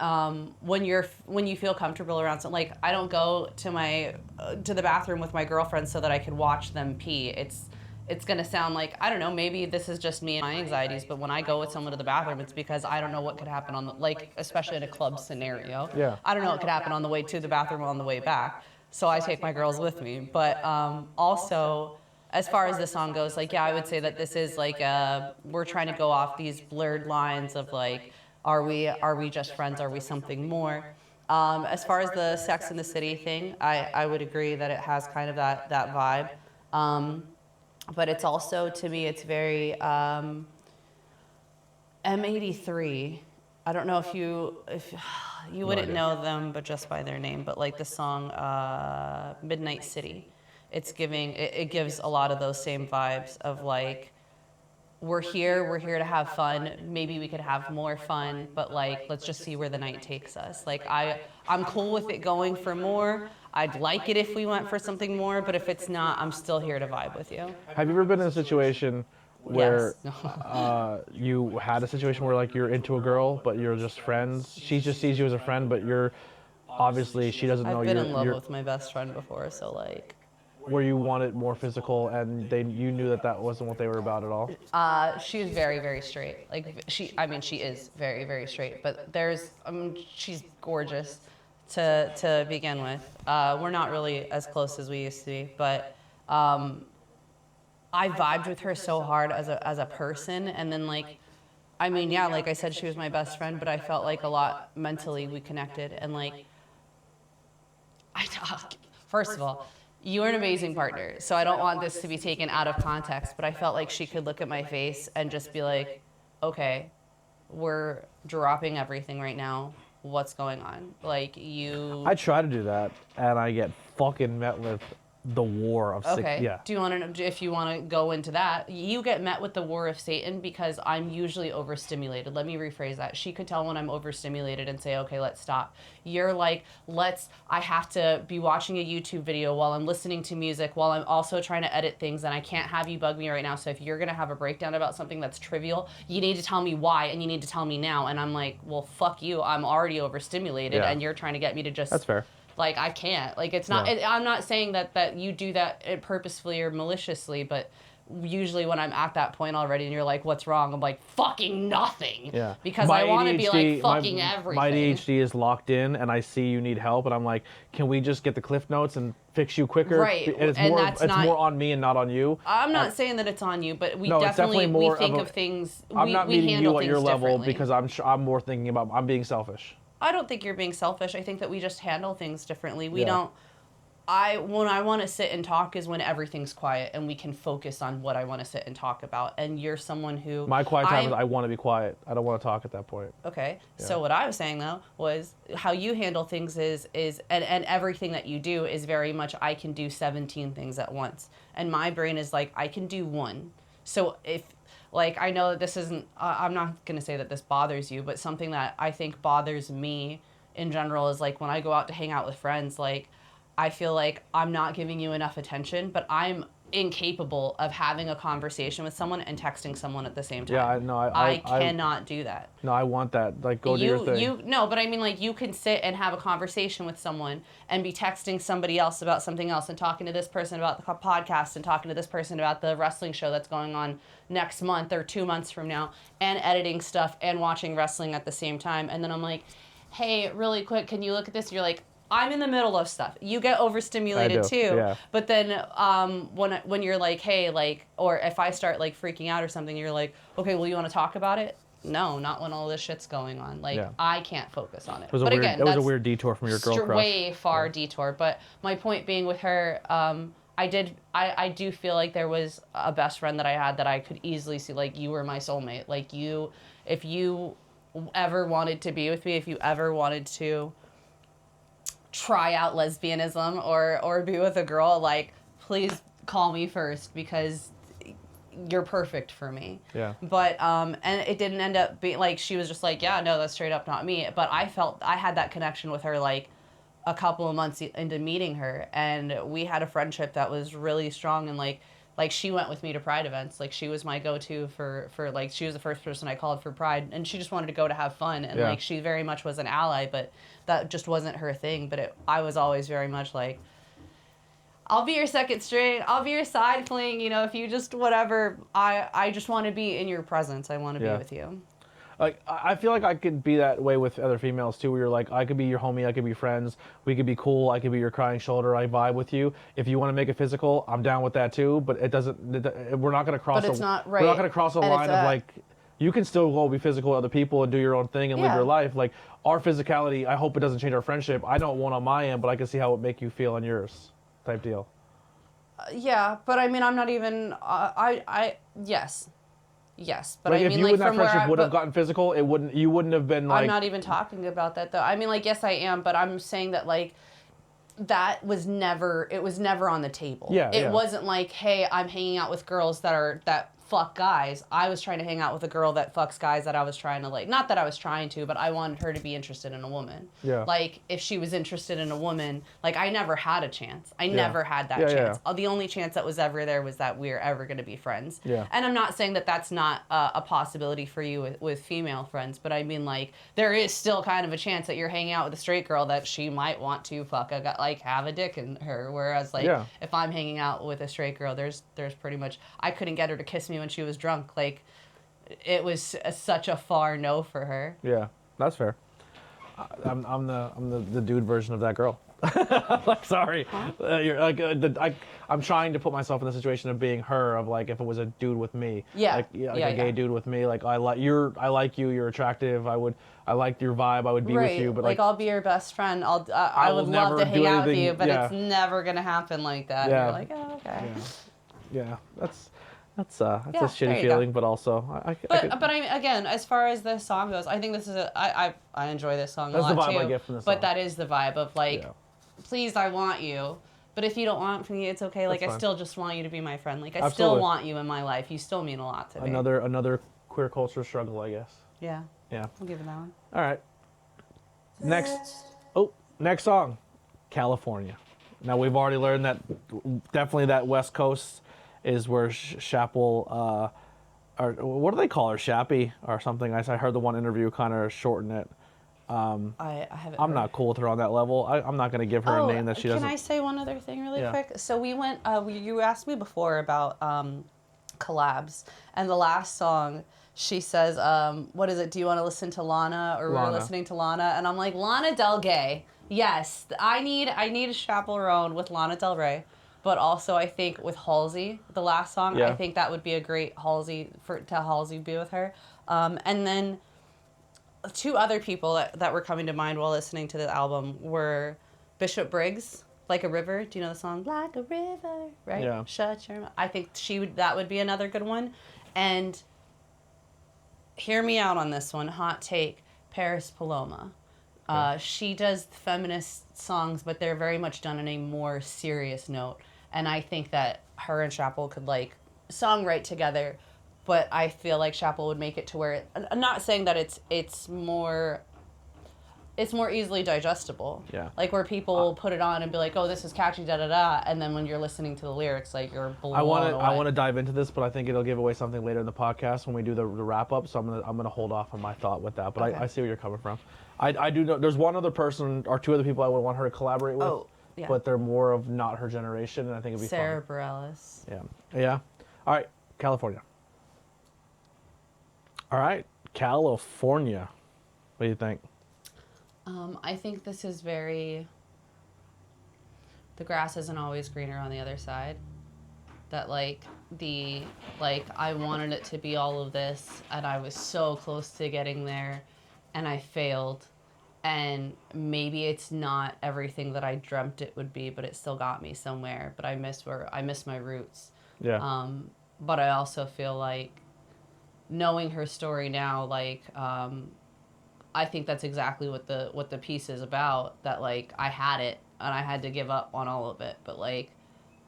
when you feel comfortable around something, like I don't go to the bathroom with my girlfriend so that I can watch them pee. It's gonna sound like, I don't know, maybe this is just me and my anxieties, but when I go with someone to the bathroom, it's because I don't know what could happen like especially in a club scenario. Yeah. I don't know what could happen on the way to the bathroom or on the way back. So I take my girls with me. But also, as far as the song goes, like, yeah, I would say that this is like we're trying to go off these blurred lines of like, are we just friends? Are we something more? As far as the Sex and the City thing, I would agree that it has kind of that vibe. But it's also, to me, it's very M83. I don't know if you wouldn't know them, but just by their name. But like the song Midnight City, it gives a lot of those same vibes of like, we're here to have fun. Maybe we could have more fun, but like, let's just see where the night takes us. Like I'm cool with it going for more. I'd like it if we went for something more, but if it's not, I'm still here to vibe with you. Have you ever been in a situation where Yes. you had a situation where like you're into a girl, but you're just friends? She just sees you as a friend, but you're obviously she doesn't know I've been you're, in love you're with my best friend before, so like, where you wanted more physical, and you knew that wasn't what they were about at all. she was very, very straight. Like she is very, very straight. But she's gorgeous to begin with. We're not really as close as we used to be, but I vibed with her so hard as a person, and then like, I mean, yeah, like I said, she was my best friend, but I felt like a lot mentally we connected, and like, first of all, you are an amazing partner, so I don't want this to be taken out of context, but I felt like she could look at my face and just be like, okay, we're dropping everything right now. What's going on? Like, you... I try to do that, and I get fucking met with the war of Okay. yeah. Do you want to, if you want to go into that, you get met with the war of Satan because I'm usually overstimulated. Let me rephrase that. She could tell when I'm overstimulated and say, okay, let's stop. You're like, I have to be watching a YouTube video while I'm listening to music, while I'm also trying to edit things, and I can't have you bug me right now. So if you're going to have a breakdown about something that's trivial, you need to tell me why, and you need to tell me now. And I'm like, well, fuck you. I'm already overstimulated, Yeah. and you're trying to get me to just... That's fair. Like, I can't. Like, it's not... No. I'm not saying that you do that purposefully or maliciously, but usually when I'm at that point already and you're like, what's wrong? I'm like, fucking nothing. Yeah. Because My I want to be like, fucking my, everything. My ADHD is locked in, and I see you need help, and I'm like, can we just get the cliff notes and fix you quicker? Right. And it's more on me and not on you. I'm not saying that it's on you, but we No, it's definitely definitely more we think of a- of things... I'm not we meeting handle you at your things level differently. because I'm more thinking about, I'm being selfish. I don't think you're being selfish. I think that we just handle things differently. We Yeah. don't... when I want to sit and talk is when everything's quiet and we can focus on what I want to sit and talk about. And you're someone who... My quiet time is I want to be quiet. I don't want to talk at that point. Okay. Yeah. So what I was saying though was how you handle things is and everything that you do is very much I can do 17 things at once. And my brain is like I can do one. So if like I know that this isn't I'm not going to say that this bothers you, but something that I think bothers me in general is like when I go out to hang out with friends, like I feel like I'm not giving you enough attention, but I'm incapable of having a conversation with someone and texting someone at the same time. Yeah, no, I cannot do that. No, I want that. Like, go do your thing. No, but I mean, like, you can sit and have a conversation with someone and be texting somebody else about something else and talking to this person about the podcast and talking to this person about the wrestling show that's going on next month or 2 months from now and editing stuff and watching wrestling at the same time. And then I'm like, hey, really quick, can you look at this? And you're like, I'm in the middle of stuff. You get overstimulated too. Yeah. But then when you're like, hey, like, or if I start like freaking out or something, you're like, okay, well, you want to talk about it? No, not when all this shit's going on. Like, Yeah. I can't focus on it. It was But a weird, again, it was a that's weird detour from your girl crush. way far detour. But my point being with her, I do feel like there was a best friend that I had that I could easily see, like, you were my soulmate. Like, if you ever wanted to be with me, if you ever wanted to try out lesbianism or be with a girl, like, please call me first because you're perfect for me. Yeah. But and it didn't end up being like she was just like, yeah, no, that's straight up not me. But I felt I had that connection with her like a couple of months into meeting her, and we had a friendship that was really strong. And like she went with me to Pride events. Like, she was my go-to for like, she was the first person I called for Pride, and she just wanted to go to have fun. And Yeah. like, she very much was an ally, but that just wasn't her thing. But I was always very much like, I'll be your second string. I'll be your side fling. You know, if you just whatever. I just want to be in your presence. I want to be with you. Like, I feel like I could be that way with other females too, where you're like, I could be your homie, I could be friends, we could be cool, I could be your crying shoulder, I vibe with you. If you want to make it physical, I'm down with that too, but it doesn't, we're not going to cross But it's not right. We're not going to cross a And line of like, you can still go be physical with other people and do your own thing and live Yeah. your life. Like, our physicality, I hope it doesn't change our friendship. I don't want on my end, but I can see how it would make you feel on yours, type deal. Yeah, but I mean, I'm not even. Yes, but Like, I if mean, you like and that from where friendship would have but gotten physical, you wouldn't have been like. I'm not even talking about that though. I mean, like, yes, I am, but I'm saying that like that was never. It was never on the table. Yeah, It yeah. wasn't like, hey, I'm hanging out with girls that fuck guys. I was trying to hang out with a girl that fucks guys that I was trying to like. Not that I was trying to, but I wanted her to be interested in a woman. Yeah. Like, if she was interested in a woman, like, I never had a chance. I never had that Yeah, chance. yeah. The only chance that was ever there was that we were ever going to be friends. Yeah. And I'm not saying that that's not a possibility for you with female friends, but I mean, like, there is still kind of a chance that you're hanging out with a straight girl that she might want to fuck a guy, like, have a dick in her. Whereas, like, Yeah. if I'm hanging out with a straight girl, there's pretty much, I couldn't get her to kiss me when she was drunk. Like, it was such a far no for her. Yeah, that's fair. I'm the dude version of that girl. Like, sorry, you're like I'm trying to put myself in the situation of being her. Of like, if it was a dude with me, Yeah. like, a Yeah. gay dude with me. Like, I like you. You're attractive. I like your vibe. I would be with you. But like, I'll be your best friend. I will would love never to do hang out with anything- you, but yeah. it's never gonna happen like that. Yeah. You're like, oh, okay. yeah, that's a Yeah, shitty there you go. feeling, but also I could, But I mean, again, as far as this song goes, I think this is I enjoy this song That's a the lot vibe too. I get from this But song. that is the vibe of like, Yeah. please, I want you. But if you don't want me, it's okay. Like, That's I fine. still just want you to be my friend. Like, I still Absolutely. want you in my life. You still mean a lot to me. another queer culture struggle, I guess. Yeah, Yeah. I'll give it that one. All right. Next song, California. Now, we've already learned that definitely that West Coast is where Chappell, or what do they call her, Shappy or something? I heard the one interview kind of shorten it. I haven't. I'm heard. not cool with her on that level. I'm not going to give her a name that she doesn't. Can I say one other thing really Yeah. quick? So we went. You asked me before about collabs, and the last song, she says, "What is it? Do you want to listen to Lana?" Or Lana. we're listening to Lana, and I'm like, Lana Del Rey. Yes, I need a chaperone with Lana Del Rey, but also I think with Halsey, the last song, Yeah. I think that would be a great Halsey to Halsey be with her, and then. Two other people that were coming to mind while listening to the album were Bishop Briggs, Like a River. Do you know the song? Like a river, right? Yeah. Shut your mouth. I think that would be another good one. And hear me out on this one. Hot take, Paris Paloma. She does feminist songs, but they're very much done in a more serious note. And I think that her and Chappell could like songwrite together. But I feel like Chappell would make it to where I'm not saying that it's more easily digestible. Yeah. Like where people put it on and be like, "Oh, this is catchy, da da da," and then when you're listening to the lyrics, like you're blown I want away. to dive into this, but I think it'll give away something later in the podcast when we do the wrap up. So I'm gonna hold off on my thought with that. But Okay. I see where you're coming from. I do know there's one other person or two other people I would want her to collaborate with. Oh, yeah. But they're more of not her generation, and I think it'd be Sarah Bareilles. fun. Yeah. All right, California. All right, California. What do you think? I think this is very. The grass isn't always greener on the other side. That I wanted it to be all of this, and I was so close to getting there, and I failed. And maybe it's not everything that I dreamt it would be, but it still got me somewhere. But I miss my roots. Yeah. But I also feel like knowing her story now, I think that's exactly what the piece is about. That I had it and I had to give up on all of it, but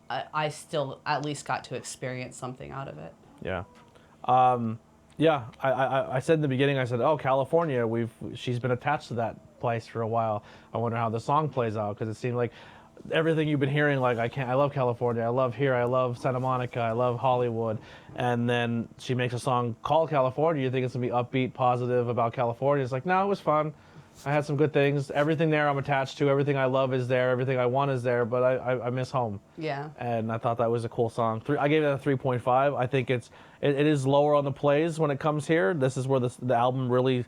I still at least got to experience something out of it. Yeah. Yeah, I said in the beginning, I said, oh, California, she's been attached to that place for a while. I wonder how the song plays out, because it seemed like everything you've been hearing, I love California, I love here, I love Santa Monica, I love Hollywood. And then she makes a song called California. You think it's going to be upbeat, positive about California. It's like, no, it was fun. I had some good things. Everything there I'm attached to. Everything I love is there. Everything I want is there. But I miss home. Yeah. And I thought that was a cool song. I gave it a 3.5. I think it is lower on the plays when it comes here. This is where the album really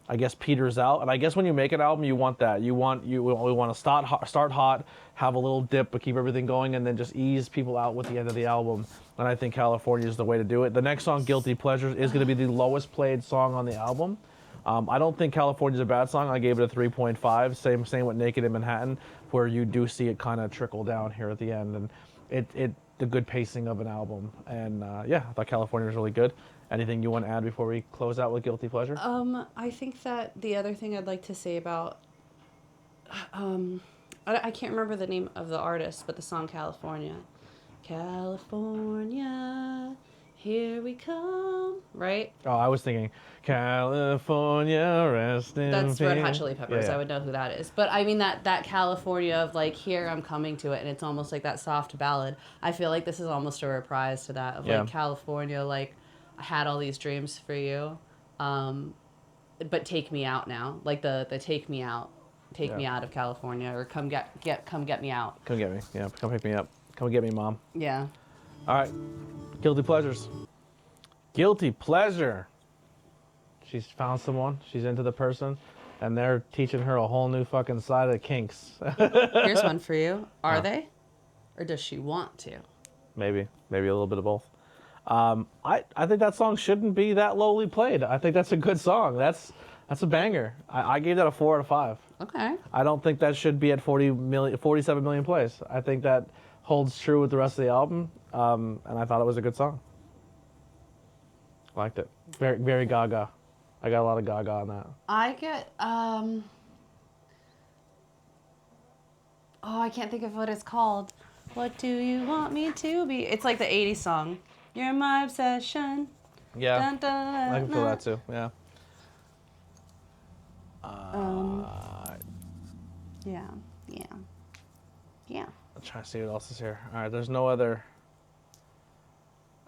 I guess peters out. And I guess when you make an album, you want that. We want to start hot, have a little dip, but keep everything going, and then just ease people out with the end of the album. And I think California is the way to do it. The next song, Guilty Pleasures, is going to be the lowest played song on the album. I don't think California is a bad song. I gave it a 3.5. Same with Naked in Manhattan, where you do see it kind of trickle down here at the end, and the good pacing of an album. And yeah, I thought California was really good. Anything you want to add before we close out with Guilty Pleasure? I think that the other thing I'd like to say about, I can't remember the name of the artist, but the song California. California, here we come, right? Oh, I was thinking California, rest in That's peace. Red Hot Chili Peppers. Yeah. I would know who that is. But I mean that California of like, here I'm coming to it, and it's almost like that soft ballad. I feel like this is almost a reprise to that of like California, like I had all these dreams for you, but take me out now, like the take me out, me out of California, or come get me out. Come get me. Yeah, come pick me up. Come get me, Mom. Yeah. All right. Guilty Pleasures. Guilty Pleasure. She's found someone. She's into the person. And they're teaching her a whole new fucking side of kinks. Here's one for you. Are they? Or does she want to? Maybe a little bit of both. I think that song shouldn't be that lowly played. I think that's a good song. That's a banger. I gave that a 4 out of 5. Okay. I don't think that should be at 47 million plays. I think that holds true with the rest of the album, and I thought it was a good song. Liked it. Very, very Gaga. I got a lot of Gaga on that. I get, I can't think of what it's called. What do you want me to be? It's like the 80s song. You're my obsession. Yeah, Dun, dun, dun, I can feel dun. that too, yeah. Yeah. I'm trying to see what else is here. All right, there's no other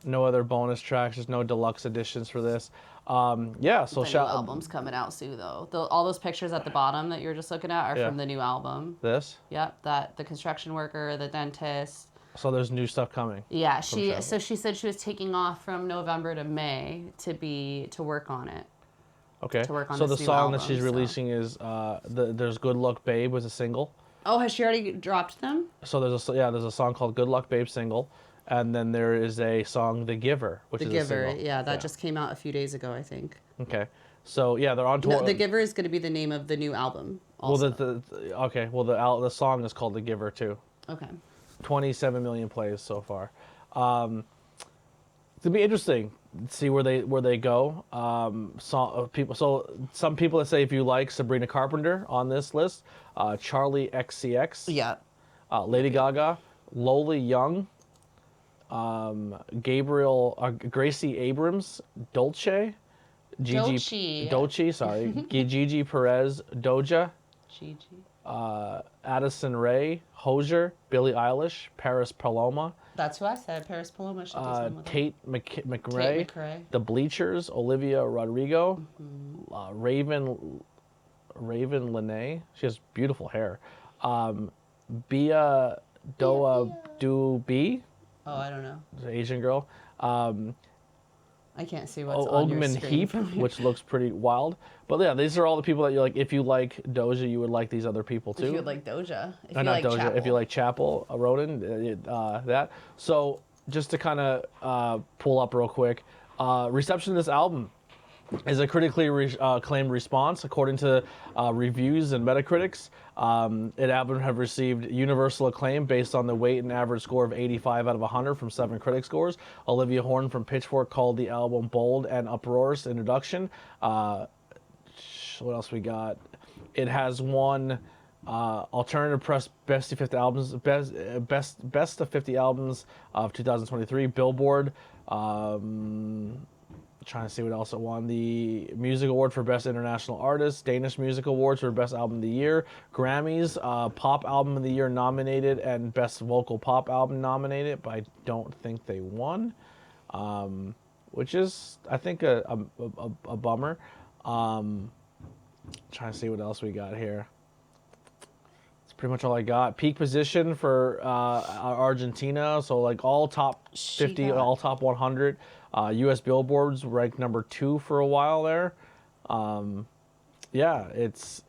bonus tracks. There's no deluxe editions for this. Yeah, so The new album's coming out soon, though. All those pictures at the bottom that you were just looking at are from the new album. This? Yep, the construction worker, the dentist. So there's new stuff coming. Yeah, she said she was taking off from November to May to work on it. Okay. To work on so this the new song album, that she's releasing is there's Good Luck Babe was a single. Oh, has she already dropped them? So there's a song called Good Luck Babe single, and then there is a song The Giver, which is a single. Yeah, that just came out a few days ago, I think. Okay. So yeah, they're on tour. No, The Giver is going to be the name of the new album. Also. Well, the song is called The Giver too. Okay. 27 million plays so far. It's gonna be interesting to see where they go. So some people that say if you like Sabrina Carpenter on this list, Charlie XCX, Yeah. Lady Gaga, Lola Young, Gracie Abrams, Dolce, Gigi Perez, Doja, Gigi. Addison Rae, Hozier, Billie Eilish, Paris Paloma, That's who I said. Paris Paloma should do something with Tate McRae, Tate McRae. The Bleachers, Olivia Rodrigo, Mm-hmm. Raven Lene. She has beautiful hair. Bia Doa Du B, Oh, I don't know. the Asian girl. I can't see what's on your Ogman screen. Heap, which looks pretty wild. But yeah, these are all the people that you're like. If you like Doja, you would like these other people too. If you would like Doja. If you Not like Doja. Chappell. If you like Chappell, Roan, that. So just to kind of pull up real quick, reception of this album is a critically acclaimed response, according to reviews and Metacritics. It album have received universal acclaim based on the weight and average score of 85 out of 100 from 7 critic scores. Olivia Horn from Pitchfork called the album bold and uproarious introduction. What else we got? It has won Alternative Press Best of 50 Albums, Best of 50 Albums of 2023. Billboard. Trying to see what else it won. The Music Award for Best International Artist, Danish Music Awards for Best Album of the Year, Grammys, Pop Album of the Year nominated, and Best Vocal Pop Album nominated, but I don't think they won, which is, I think, a bummer. Trying to see what else we got here. That's pretty much all I got. Peak position for Argentina, so like all top 50, all top 100. U.S. Billboards ranked number 2 for a while there. Yeah, it's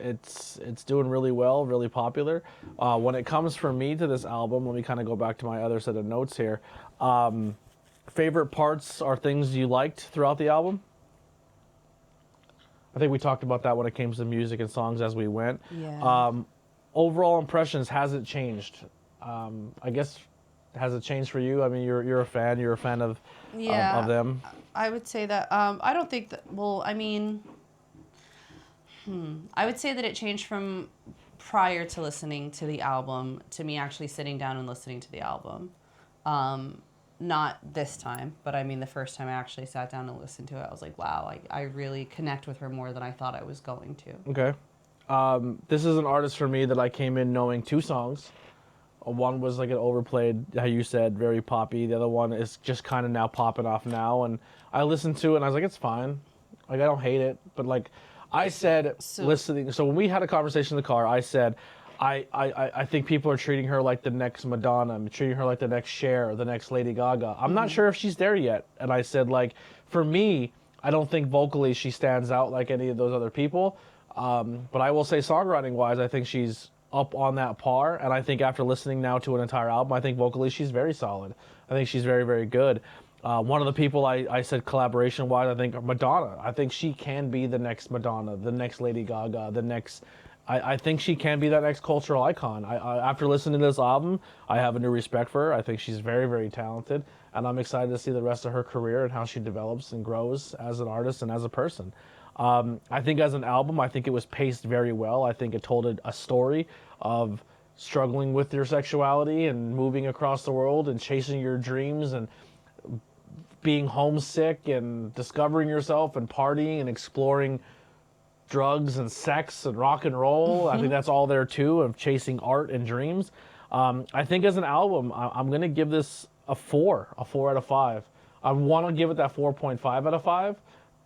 doing really well, really popular. When it comes for me to this album, let me kind of go back to my other set of notes here. Favorite parts are things you liked throughout the album. I think we talked about that when it came to music and songs as we went. Yeah. Overall impressions hasn't changed. I guess has it changed for you? I mean, you're a fan. You're a fan of Yeah, them. I would say that. I don't think that. Well, I mean, I would say that it changed from prior to listening to the album to me actually sitting down and listening to the album. Not this time, but I mean, the first time I actually sat down and listened to it, I was like, wow, I really connect with her more than I thought I was going to. Okay. This is an artist for me that I came in knowing two songs. One was like an overplayed, how you said, very poppy. The other one is just kind of now popping off now. And I listened to it and I was like, it's fine. Like, I don't hate it. But like, I said, So, listening. So when we had a conversation in the car, I said, I think people are treating her like the next Madonna. I'm treating her like the next Cher or the next Lady Gaga. I'm not sure if she's there yet. And I said, like, for me, I don't think vocally she stands out like any of those other people. But I will say, songwriting wise, I think she's up on that par. And I think after listening now to an entire album, I think vocally she's very solid. I think she's very, very good. One of the people I said collaboration wise, I think Madonna. I think she can be the next Madonna, the next Lady Gaga, the next. I think she can be that next cultural icon. After listening to this album, I have a new respect for her. I think she's very, very talented. And I'm excited to see the rest of her career and how she develops and grows as an artist and as a person. I think as an album, I think it was paced very well. I think it told a story of struggling with your sexuality and moving across the world and chasing your dreams and being homesick and discovering yourself and partying and exploring drugs and sex and rock and roll. I think that's all there too, of chasing art and dreams. I think as an album, I'm going to give this a 4 out of 5. I want to give it that 4.5 out of 5.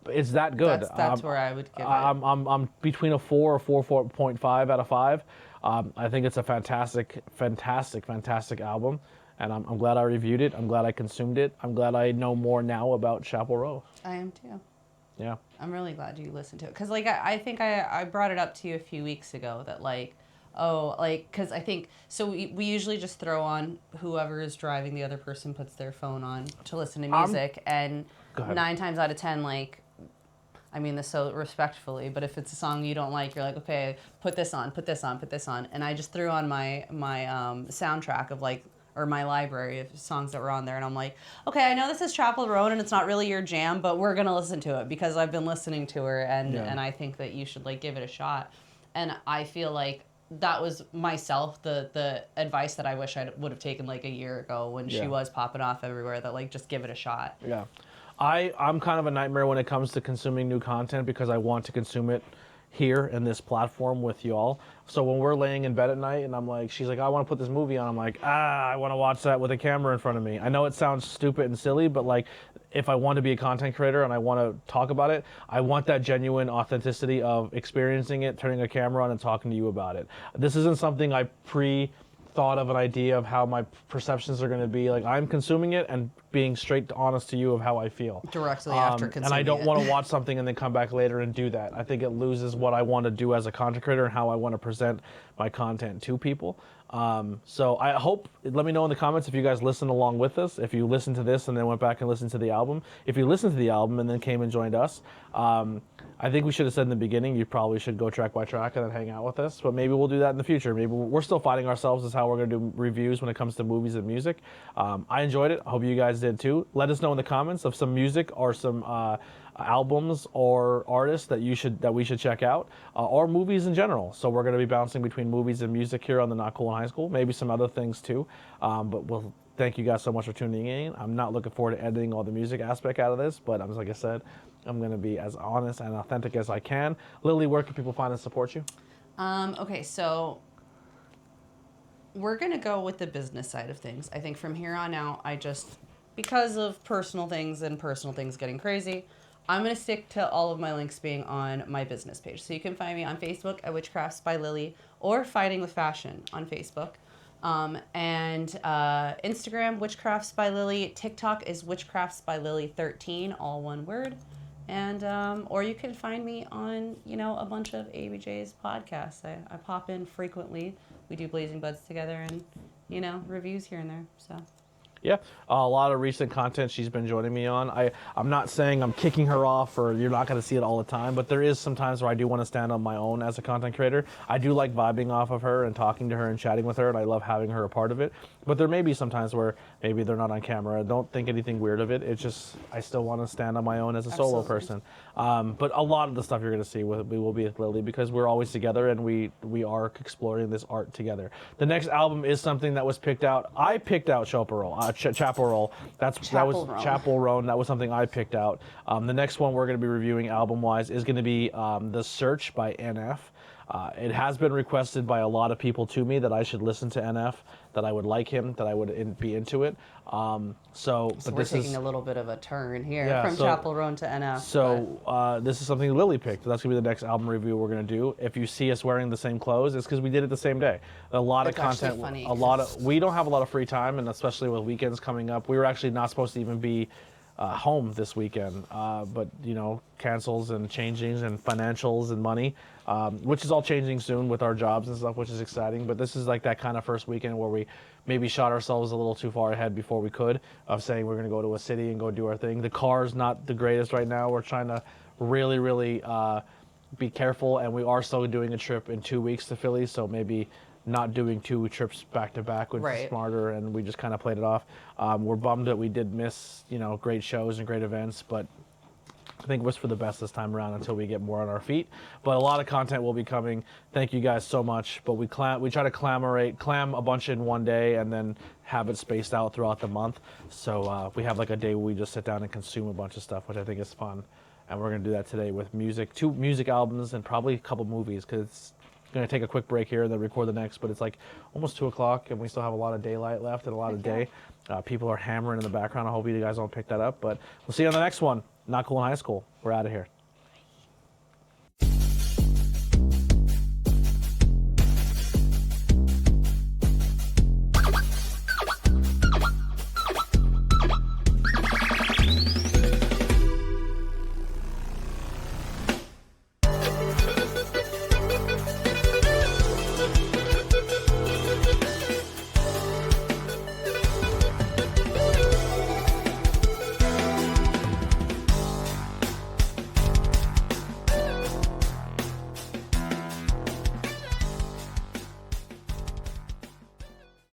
It's that good. that's where I would give it. I'm between a 4 or 4.5 out of 5. I think it's a fantastic, fantastic, fantastic album. And I'm glad I reviewed it. I'm glad I consumed it. I'm glad I know more now about Chappell Roan. I am too. Yeah. I'm really glad you listened to it. Because, like, I think I brought it up to you a few weeks ago that, like, oh, like, because I think, so we usually just throw on whoever is driving, the other person puts their phone on to listen to music. And Go ahead. 9 times out of 10, like, I mean this so respectfully, but if it's a song you don't like, you're like, okay, put this on, put this on, put this on. And I just threw on my soundtrack of, like, or my library of songs that were on there, and I'm like, okay, I know this is Chappell Roan and it's not really your jam, but we're gonna listen to it because I've been listening to her, and I think that you should, like, give it a shot. And I feel like that was myself the advice that I wish I would have taken like a year ago when she was popping off everywhere, that, like, just give it a shot. Yeah. I'm kind of a nightmare when it comes to consuming new content because I want to consume it here in this platform with y'all. So when we're laying in bed at night and I'm like, she's like, I want to put this movie on. I'm like, I want to watch that with a camera in front of me. I know it sounds stupid and silly, but like, if I want to be a content creator and I want to talk about it, I want that genuine authenticity of experiencing it, turning a camera on and talking to you about it. This isn't something I thought of an idea of how my perceptions are going to be. Like, I'm consuming it and being straight honest to you of how I feel Directly after consuming and I don't it. want to watch something and then come back later and do that. I think it loses what I want to do as a content creator and how I want to present my content to people. So I hope, let me know in the comments if you guys listened along with us, if you listened to this and then went back and listened to the album. If you listened to the album and then came and joined us, I think we should have said in the beginning, you probably should go track by track and then hang out with us, but maybe we'll do that in the future. Maybe we're still fighting ourselves as how we're going to do reviews when it comes to movies and music. I enjoyed it. I hope you guys did too. Let us know in the comments of some music or some albums or artists that we should check out, or movies in general. So we're going to be bouncing between movies and music here on the Not Cool in High School, maybe some other things too. But we'll thank you guys so much for tuning in. I'm not looking forward to editing all the music aspect out of this, but like I said, I'm going to be as honest and authentic as I can. Lily, where can people find and support you? Okay, so we're going to go with the business side of things. I think from here on out, because of personal things getting crazy, I'm going to stick to all of my links being on my business page. So you can find me on Facebook at WitchCraftsByLilly or Fighting with Fashion on Facebook. And Instagram, WitchCraftsByLilly. TikTok is WitchCraftsByLilly13, all one word. And or you can find me on, you know, a bunch of ABJ's podcasts. I pop in frequently. We do Blazing Buds together and, you know, reviews here and there. So Yeah, a lot of recent content she's been joining me on. I'm not saying I'm kicking her off or you're not going to see it all the time, but there is some times where I do want to stand on my own as a content creator. I do like vibing off of her and talking to her and chatting with her, and I love having her a part of it. But there may be some times where maybe they're not on camera. Don't think anything weird of it. It's just I still want to stand on my own as a solo person. But a lot of the stuff you're going to see will be with Lily because we're always together and we are exploring this art together. The next album is something that was picked out. I picked out Chappell. Chappell. That was Roan. Chappell Roan. That was something I picked out. The next one we're going to be reviewing album-wise is going to be The Search by NF. It has been requested by a lot of people to me that I should listen to NF, that I would like him, that I would be into it. So we're this taking is a little bit of a turn here Yeah, from so- Chappell Roan to NF. so this is something Lily picked. That's gonna be the next album review we're gonna do. If you see us wearing the same clothes, it's because we did it the same day. A lot It's of actually content, funny, we don't have a lot of free time, and especially with weekends coming up, we were actually not supposed to even be home this weekend, but you know, cancels and changings and financials and money, which is all changing soon with our jobs and stuff, which is exciting. But this is like that kind of first weekend where we maybe shot ourselves a little too far ahead before we could, of saying we're going to go to a city and go do our thing. The car's not the greatest right now. We're trying to really be careful, and we are still doing a trip in 2 weeks to Philly, so maybe not doing 2 trips back to back would be Right. smarter, and we just kind of played it off. We're bummed that we did miss, you know, great shows and great events, but I think it was for the best this time around until we get more on our feet. But a lot of content will be coming. Thank you guys so much. But we try to clam a bunch in one day and then have it spaced out throughout the month. So we have like a day where we just sit down and consume a bunch of stuff, which I think is fun. And we're going to do that today with music, 2 music albums and probably a couple movies, because it's going to take a quick break here and then record the next. But it's like almost 2 o'clock and we still have a lot of daylight left and a lot of day. People are hammering in the background. I hope you guys don't pick that up. But we'll see you on the next one. Not Cool in High School. We're out of here.